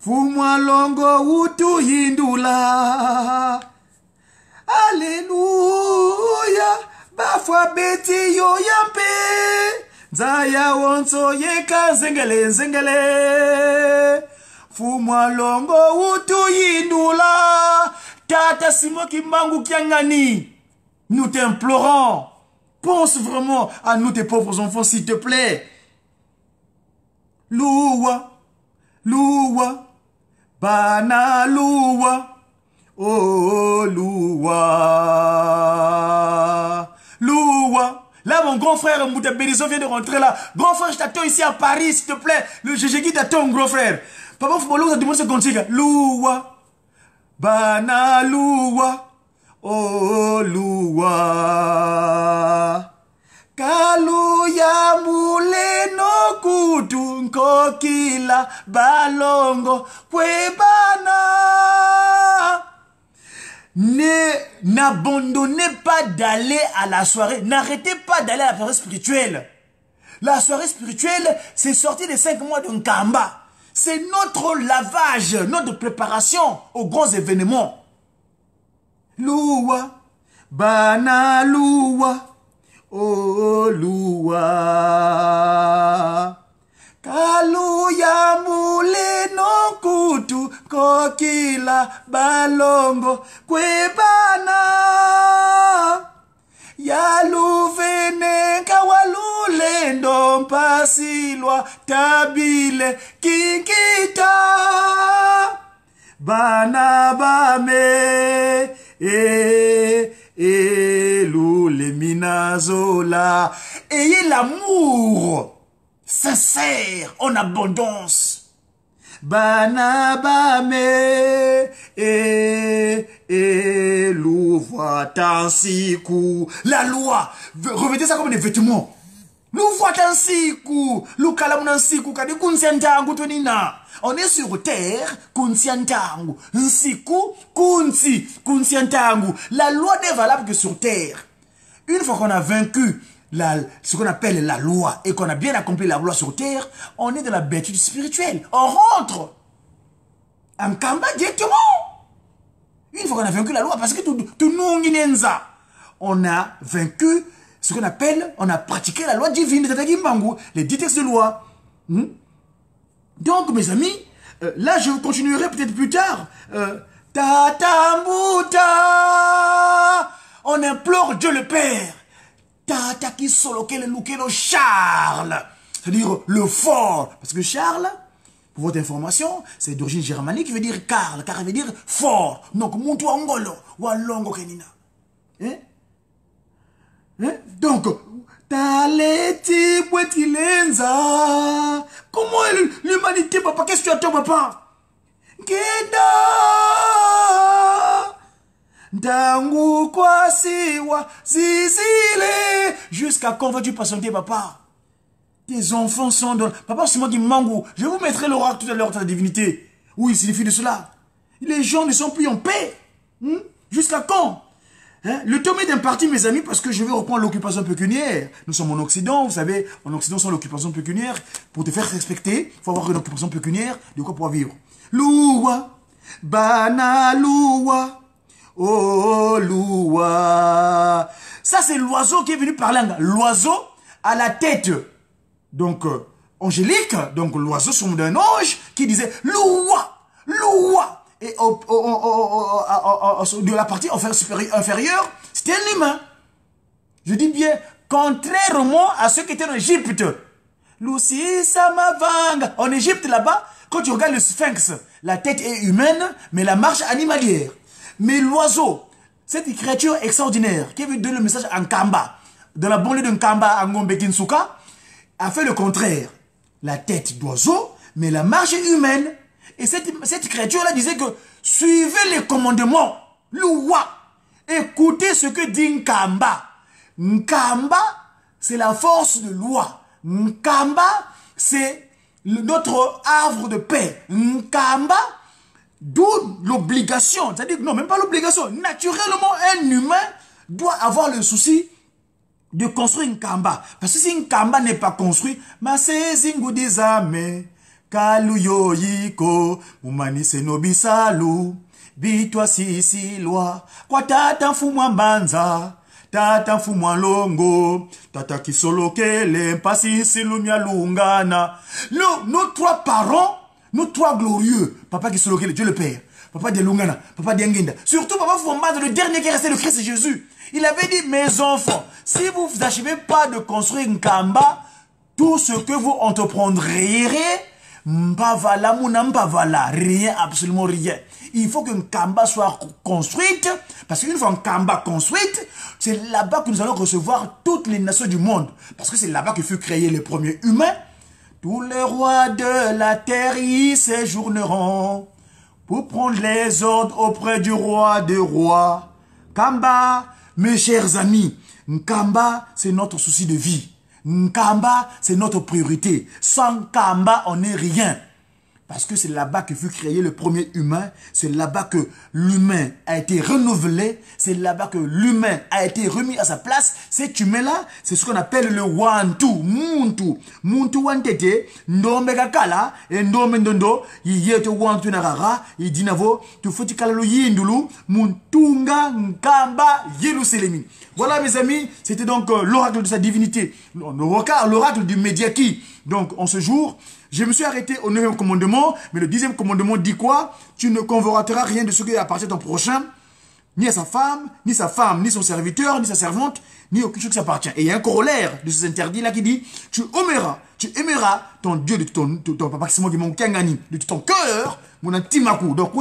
Fumwa longo utu hindula. Alléluia. Bafwa beti yo yampe. Zaya wonso yeka zengele. Fumwa longo utu hindula. Tata Simo Kimbangu Kiangani. Nous t'implorons. Pense vraiment à nous tes pauvres enfants s'il te plaît. Loua. Loua. Bana loua. Oh loua. Loua. Là mon grand frère Mbouta Bélizo vient de rentrer là. Grand frère, je t'attends ici à Paris s'il te plaît. Le GG t'attend grand frère. Papa Fumalo, ça demande ce qu'on dit. Loua. Bana loua. Oh loua. Kaluya muleno kutunko kila balongo kwebana. N'abandonnez pas d'aller à la soirée. N'arrêtez pas d'aller à la soirée spirituelle. La soirée spirituelle, c'est sorti des 5 mois de Nkamba. C'est notre lavage, notre préparation aux grands événements. Loua, bana loua. Oh loua. Kaluya mule no kutu kokila balongo kwebana. Yaluvene kawalule ndompasilwa tabile kinkita. Bana bame loule minazola. Ayez l'amour sincère en abondance. Banabame louvoie tansiku. La loi, revêtez ça comme des vêtements. Louvoie tansiku. Lukalamnansiku kadi kunsiantangu tonina. On est sur terre, kunsiantangu. Nsiku, kunsiantangu. La loi n'est valable que sur terre. Une fois qu'on a vaincu ce qu'on appelle la loi et qu'on a bien accompli la loi sur terre, on est dans la béatitude spirituelle. On rentre en Kamba directement. Une fois qu'on a vaincu la loi, parce que tout nous, on a vaincu ce qu'on appelle, on a pratiqué la loi divine de Tata Kimbangu, les 10 textes de loi. Donc, mes amis, là, je continuerai peut-être plus tard. Tata Mouta, on implore Dieu le Père. Tata qui soloke le loukelo Charles. C'est-à-dire le fort. Parce que Charles, pour votre information, c'est d'origine germanique qui veut dire Karl. Karl veut dire fort. Donc, Muntu Angolo, Walongo Kenina. Hein? Donc, Taleti Bwetilenza. Comment l'humanité, papa? Qu'est-ce que tu attends, papa? Kenda. Dangu kwa siwa zizile. Jusqu'à quand vas-tu patienter, papa? Tes enfants sont dans... Papa, c'est moi qui mangue. Je vous mettrai l'oracle tout à l'heure de la divinité. Oui, il suffit de cela. Les gens ne sont plus en paix. Jusqu'à quand? Le temps est imparti, mes amis, parce que je vais reprendre l'occupation pécuniaire. Nous sommes en Occident, vous savez, en Occident, sans l'occupation pécuniaire, pour te faire respecter, il faut avoir une occupation pécuniaire, de quoi pouvoir vivre. Loua, bana loua. Oh, loua. Ça, c'est l'oiseau qui est venu parler. L'oiseau à la tête, donc, angélique. Donc, l'oiseau, son d'un ange, qui disait loi, loi. Et de la partie inférieure, c'était un humain. Je dis bien, contrairement à ceux qui étaient en Égypte. Lucie Samavanga. En Égypte, là-bas, quand tu regardes le sphinx, la tête est humaine, mais la marche animalière. Mais l'oiseau, cette créature extraordinaire, qui veut donner le message en Kamba, dans la banlieue de Nkamba, à Ngombe Kinsuka, a fait le contraire. La tête d'oiseau, mais la marche est humaine. Et cette créature-là disait que suivez les commandements, loi. Écoutez ce que dit Nkamba. Nkamba, c'est la force de loi. Nkamba, c'est notre arbre de paix. Nkamba, d'où l'obligation. C'est-à-dire, non, même pas l'obligation. Naturellement, un humain doit avoir le souci de construire Nkamba. Parce que si Nkamba n'est pas construit, c'est Zingudizame. Kaluyo yiko, mumani senobisalu, bitwa sisi loi, kwa tata mfumwa mbanza, tata mfumwa longo, tata kisolokele, pasi silumia lungana. Nos trois parents, nos trois glorieux, papa kisolokele, Dieu le Père, papa de Lungana, papa de Ngenda, surtout papa Fumba, le dernier qui est resté, le Christ Jésus. Il avait dit, mes enfants, si vous n'achevez pas de construire Nkamba, tout ce que vous entreprendrez, Mbavala, Mbavala, rien, absolument rien. Il faut qu'un Kamba soit construite, parce qu'une fois un Kamba construite, c'est là-bas que nous allons recevoir toutes les nations du monde. Parce que c'est là-bas que fut créé le premier humain. Tous les rois de la terre y séjourneront pour prendre les ordres auprès du roi des rois. Kamba, mes chers amis, Nkamba, c'est notre souci de vie. Nkamba, c'est notre priorité. Sans Nkamba, on n'est rien. Parce que c'est là-bas que fut créé le premier humain. C'est là-bas que l'humain a été renouvelé. C'est là-bas que l'humain a été remis à sa place. Cet humain-là, c'est ce qu'on appelle le Wantu. Muntu. Muntu wantete. Ndombe kakala. Et ndombe ndondo. Yeto Wantu narara. Idinavo. Tu foti kalalu yindulu. Muntunga nkamba yeluselemi. Voilà mes amis. C'était donc l'oracle de sa divinité. L'oracle du Médiaki. Donc en ce jour, je me suis arrêté au 9e commandement, mais le 10e commandement dit quoi? Tu ne convoiteras rien de ce qui appartient à ton prochain, ni à sa femme, ni son serviteur, ni sa servante, ni aucune chose qui s'appartient. Et il y a un corollaire de ces interdits-là qui dit, tu aimeras ton Dieu de ton papa qui de tout ton cœur, mon antimaku, donc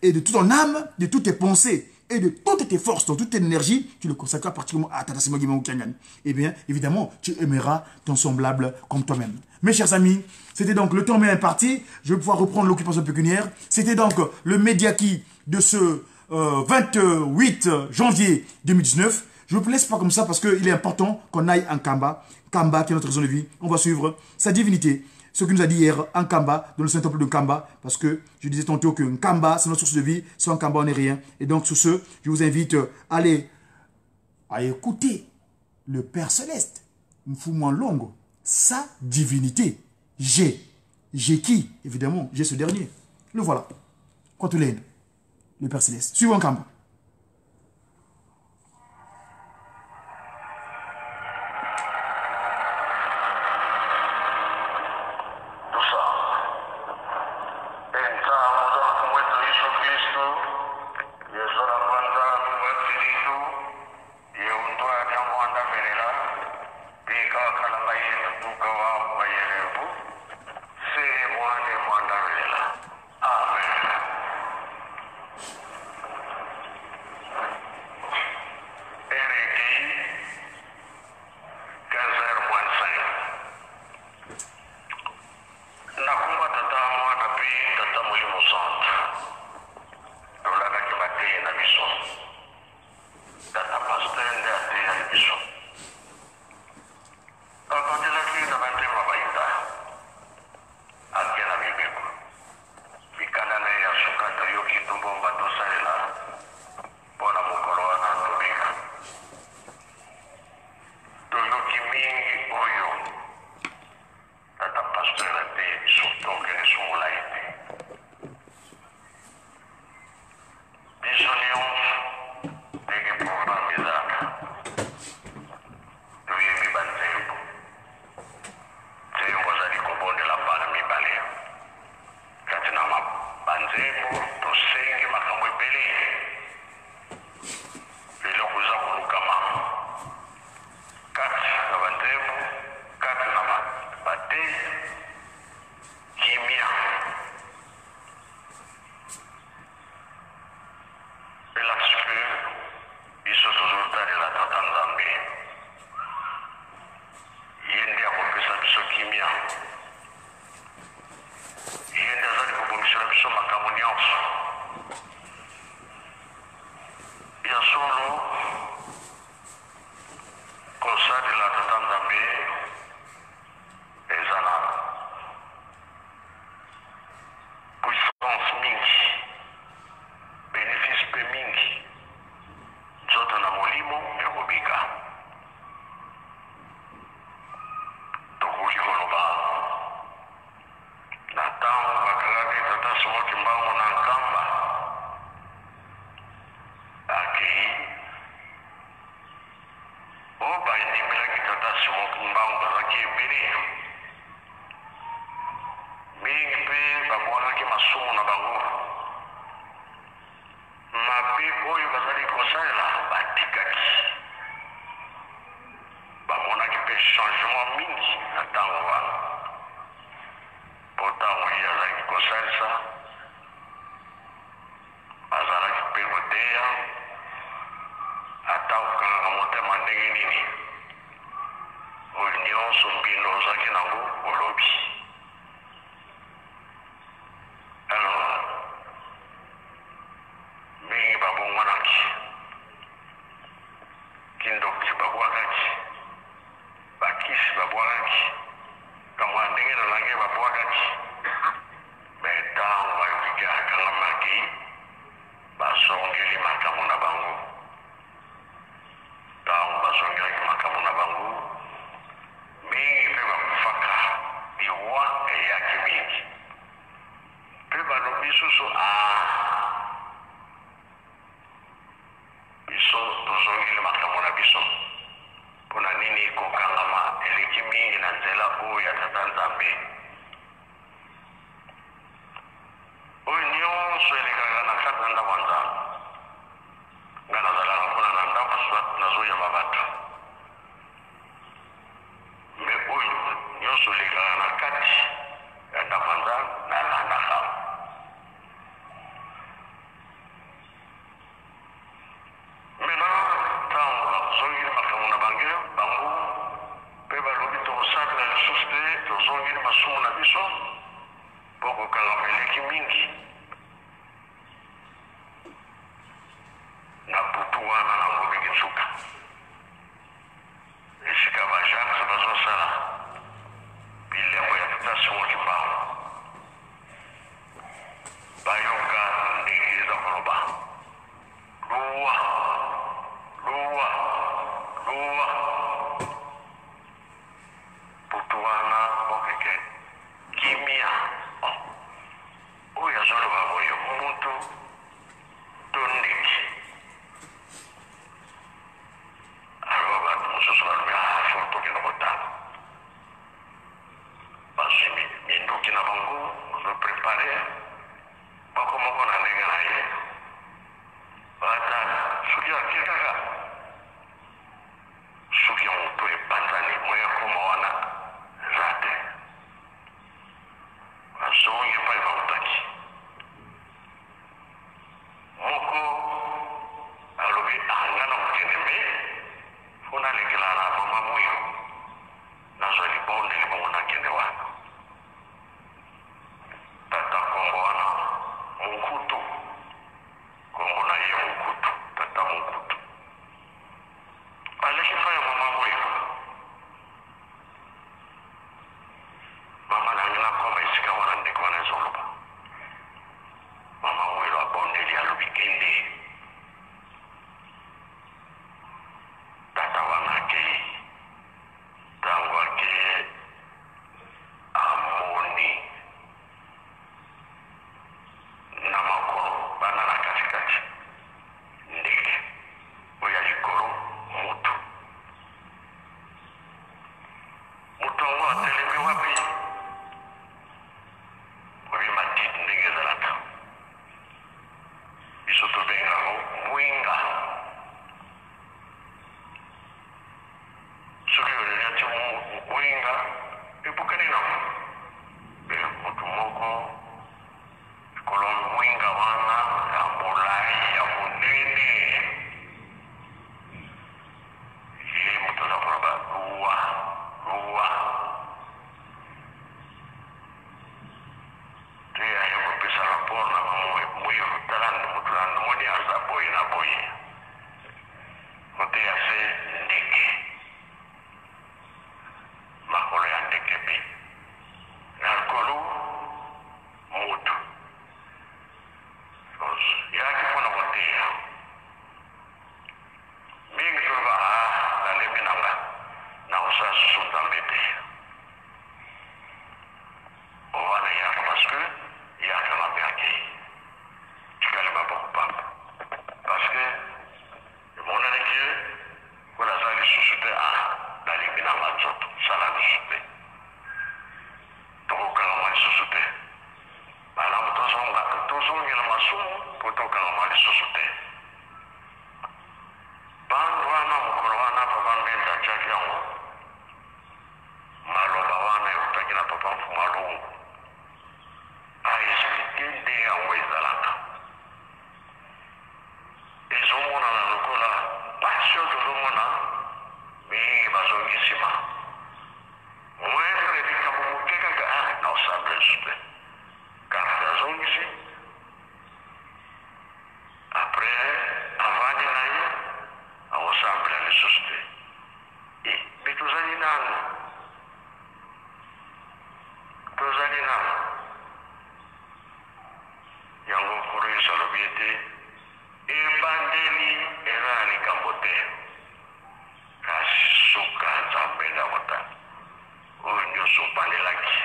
et de toute ton âme, de toutes tes pensées. Et de toutes tes forces, de toute tes énergie, tu le consacres particulièrement à Tatasima Gimon Kangan. Eh bien, évidemment, tu aimeras ton semblable comme toi-même. Mes chers amis, c'était donc le temps m'est imparti. Je vais pouvoir reprendre l'occupation pécuniaire. C'était donc le Médiaki de ce 28 janvier 2019. Je ne vous laisse pas comme ça parce qu'il est important qu'on aille en Kamba. Kamba qui est notre raison de vie. On va suivre sa divinité. Ce que nous a dit hier en Kamba, dans le Saint-Temple de Kamba, parce que je disais tantôt que Kamba, c'est notre source de vie, sans Kamba, on n'est rien. Et donc, sur ce, je vous invite à aller à écouter le Père Céleste, Mfumwa Longo, sa divinité. J'ai qui, évidemment, j'ai ce dernier. Le voilà. Kwatulène, le Père Céleste. Suivons Kamba. nyonso ya solo kosalela tata nzambe eza na puissance mingi, bénéfice mpe mingi nzoto na molimo ekobika. Tokoki koloba na ntango bakalaki tata somoki mbango na nkamba akei oyo baindimelaki tata somoki mbango bazalaki ebele mingi mpe babwakaki masumu na bango mabe oyo bazali kosalela batikaki bamonaki mpe changement mingi na ntango wana mpo ntango ye azalaki kosalisa azalaki mpe koteya ata kokangaka motema ndenge nini oyo nyonso mbindo ozalaki nango olobi. Alors mingi babongwanaki kindoki babwakaki bakisi babwakaki kamwa ndenge na lange babwakaki me ntango bayokiki akangamaki basongeli makambo na bango. Ntango basongelaki makambo na bango mingi mpe bakufaka liwa eyaki mingi mpe balobi susu biso tozongeli makambo na biso mpona nini kokangama eleki mingi na nzela oyo ya tata nzambe oyo nyonso elekaka na kati na ndako ya nzambe. Nga nazalaka mpona na ndako swat nazoyamba bato me oyo nyonso elekaka na kati ya ndako ya nzambe nalandaka. Maintenant ntango bazongeli makambo na bango mpe balobi tokosakela lisusu te tozongeli masumu na biso mpo kokangama eleki mingi na butu wana na ngobiki nsuka esika bajacques bazosala bilembo ya tata somoki mbango bayoka ndenge eza koloba luwa luwa luwa butu wana okeke kimia oyo azoloba boyo mutu to ndeki aloba bato mosusu balobi fortokende kotanga bazwi minduki na bango bazoprepare bakomoko na ndenge na ye batala soki akie kaka soki ya moto epanzani moya koma wana eza te bazongi epai bautaki moko alobi anga na kokende me mpo nalekela na mama moyo nazwa libondeli bongo nakende wana tata kongo wana monkutu kongo na ye monkutu tata monkutu aleki fa ya mama moyo mama nangi nakoma esika wana ndeko wana ezoloba mama moyo abondeli alobi kende tata wana akei ntango akei amoni na makolo bana na katikati ndeke oyo ya likolo mutu yango atelemi wapi obi matiti ndenge ezalaka biso tobengango mwinga soki oleliati mwinga ebukani nango motu moko ekolo mwinga wana ya molai ya monene ye moto aza koloba luwa bato tozongela masumu po tokangama lisusu te. Bandu wana mokolo wana pa bambenda atiaki yango maloba wana eutaki na papa Mfumu Alungu aexplike ndenge yango ezalaka. Ezomonana lokola pasi oyo tozomona mingi bazongi nsima moindre likambo moke kaka na osable lisusu te karte azongisi apres avandi na ye aosable lisusu te. Me tozali nano yango nkolo yesu alobi ete ebandeli eza na likambo te kasi suka nzambe ndakota oyo nyonso obandelaki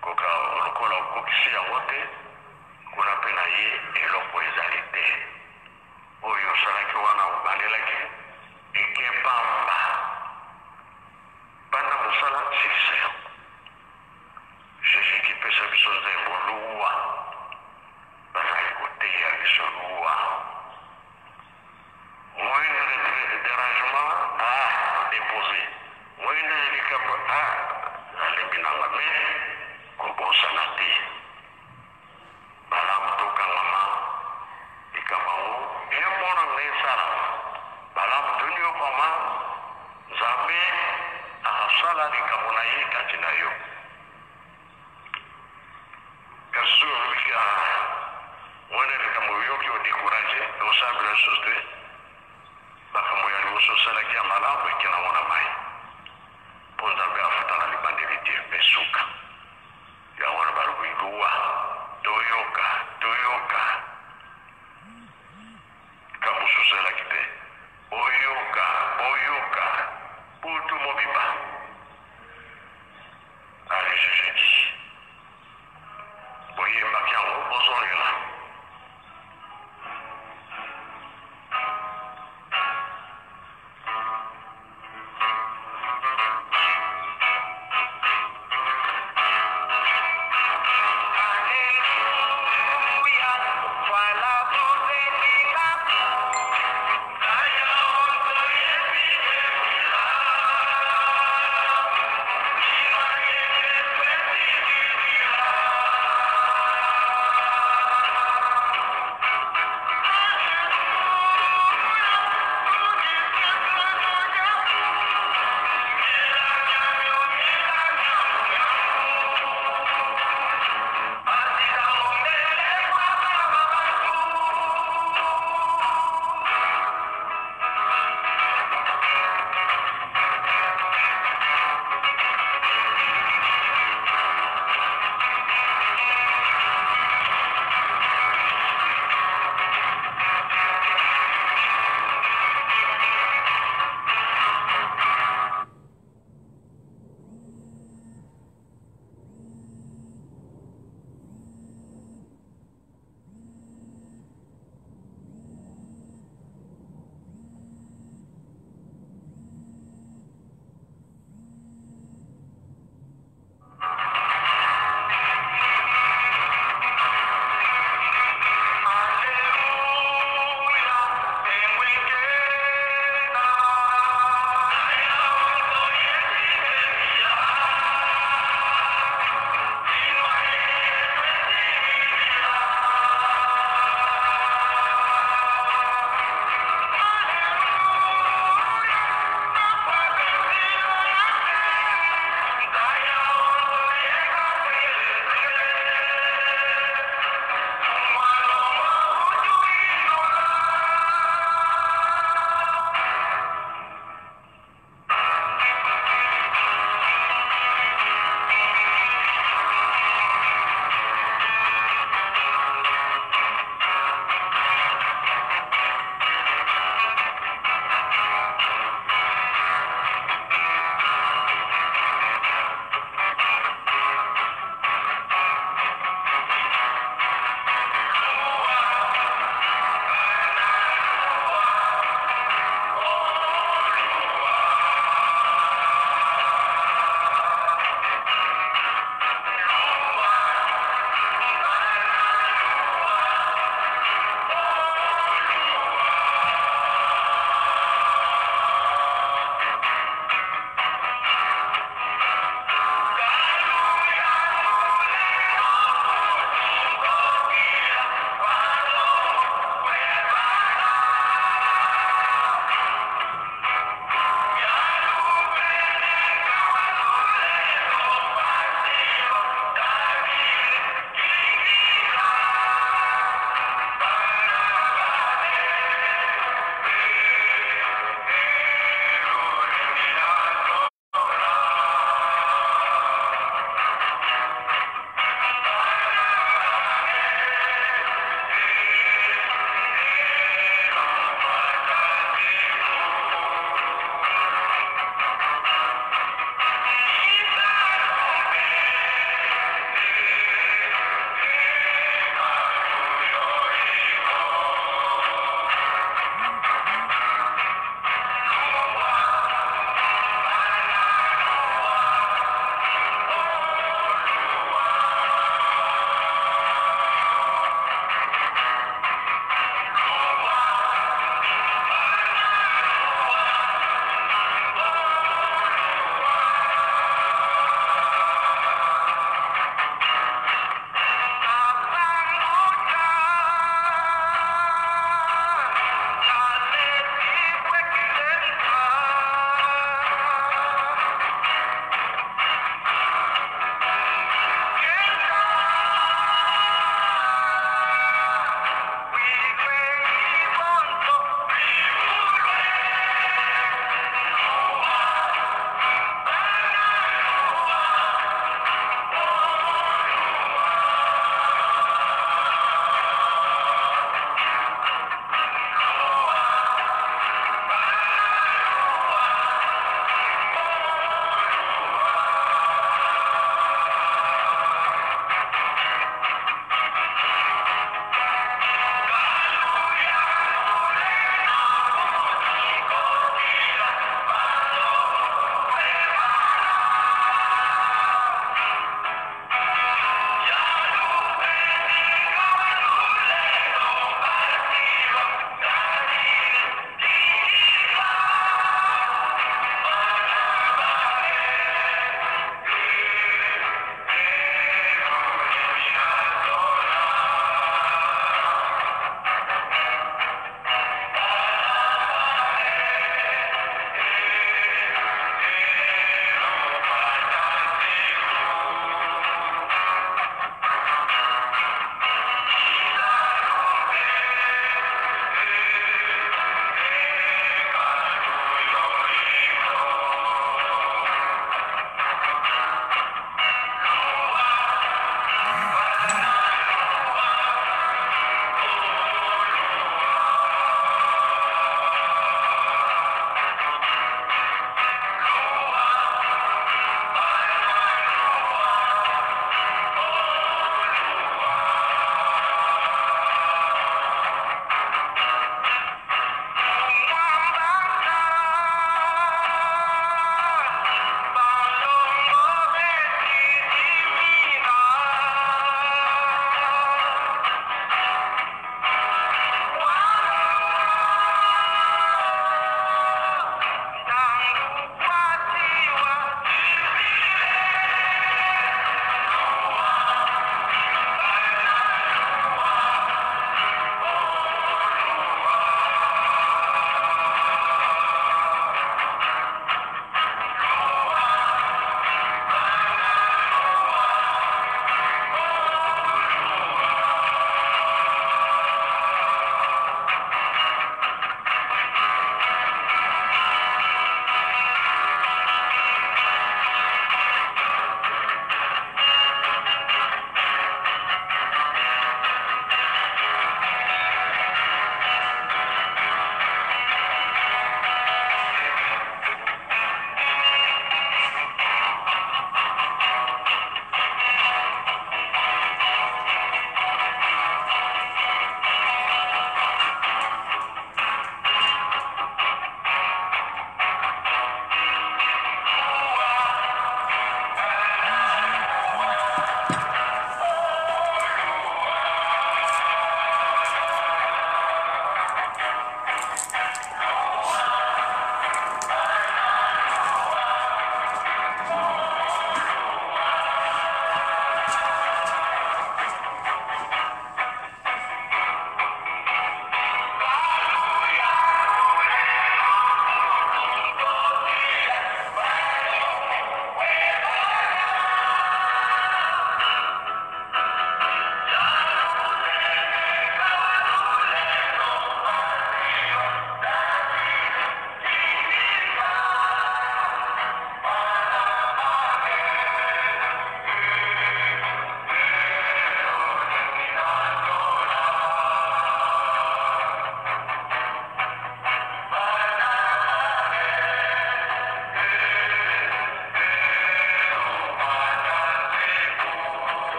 koka lokola okokisi yango te kuna mpe na ye eloko ezali te oyo osalaki wana obandelaki ekepamba banda mosala silisa yango jésus kipesa biso nzembo luwa bazali koteya biso luwa moindre dérangement déposé moindre likambo alembi nanga me kobosana te malamu tokangama likambo yango emonanga esalama malamu toni okoma nzambe akasala likambo na ye kati na yo. Kasi soki olobiki wana likambo yoki odécourage osambela lisusu te makambo ya liboso osalaki ya malamu eke nango na mai mpo nzambe afutaka libandeli te mpe suka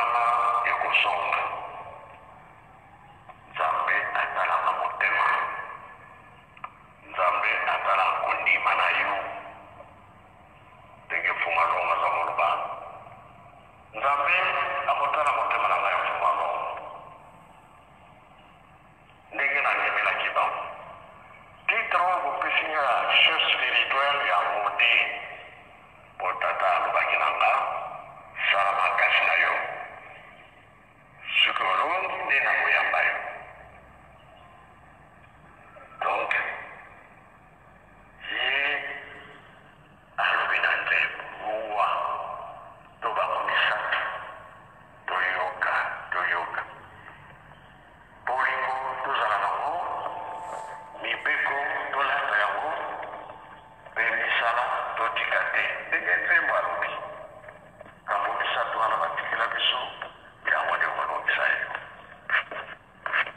mbala ekosonga nzambe atalaka motema nzambe atala kondima na yo ndenge mfunga longa za moloba nzambe akotala motema na ngai mfunga longa ndenge nanyemelaki bango titre oyo bopesi nga chef spirituel ya modi po tata alobaki na nga sala makasi na yo soki olongi nde na koyamba yo donc ye alobi na nze buwa to bakomisatu toyoka bolingo tozala nango mibeko tolanda yango mpe misala totika te ndenge nzembo alobi kambo misatu wana batikela biso yango nde kolobisa yo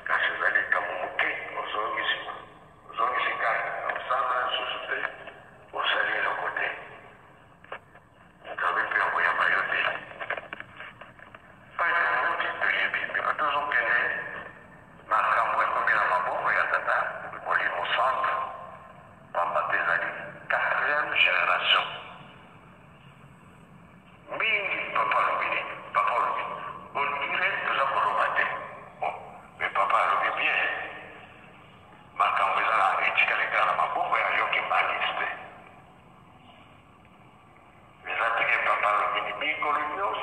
kasi ezali kambo moke ozongisi kaka na mosala lisusu te osali eloko te nzambe mpe akoyamba yo te paeauti toyebi mpe tozokende makambo ekomi na maboko ya tata molimo centre pamba te ezali 4e génération mingi papa alobi ondire toza koloba te me papa alobi bien makambo eza na etikali kaka na maboko ya yoki maliste eza teke papa alobi mikolo nyonso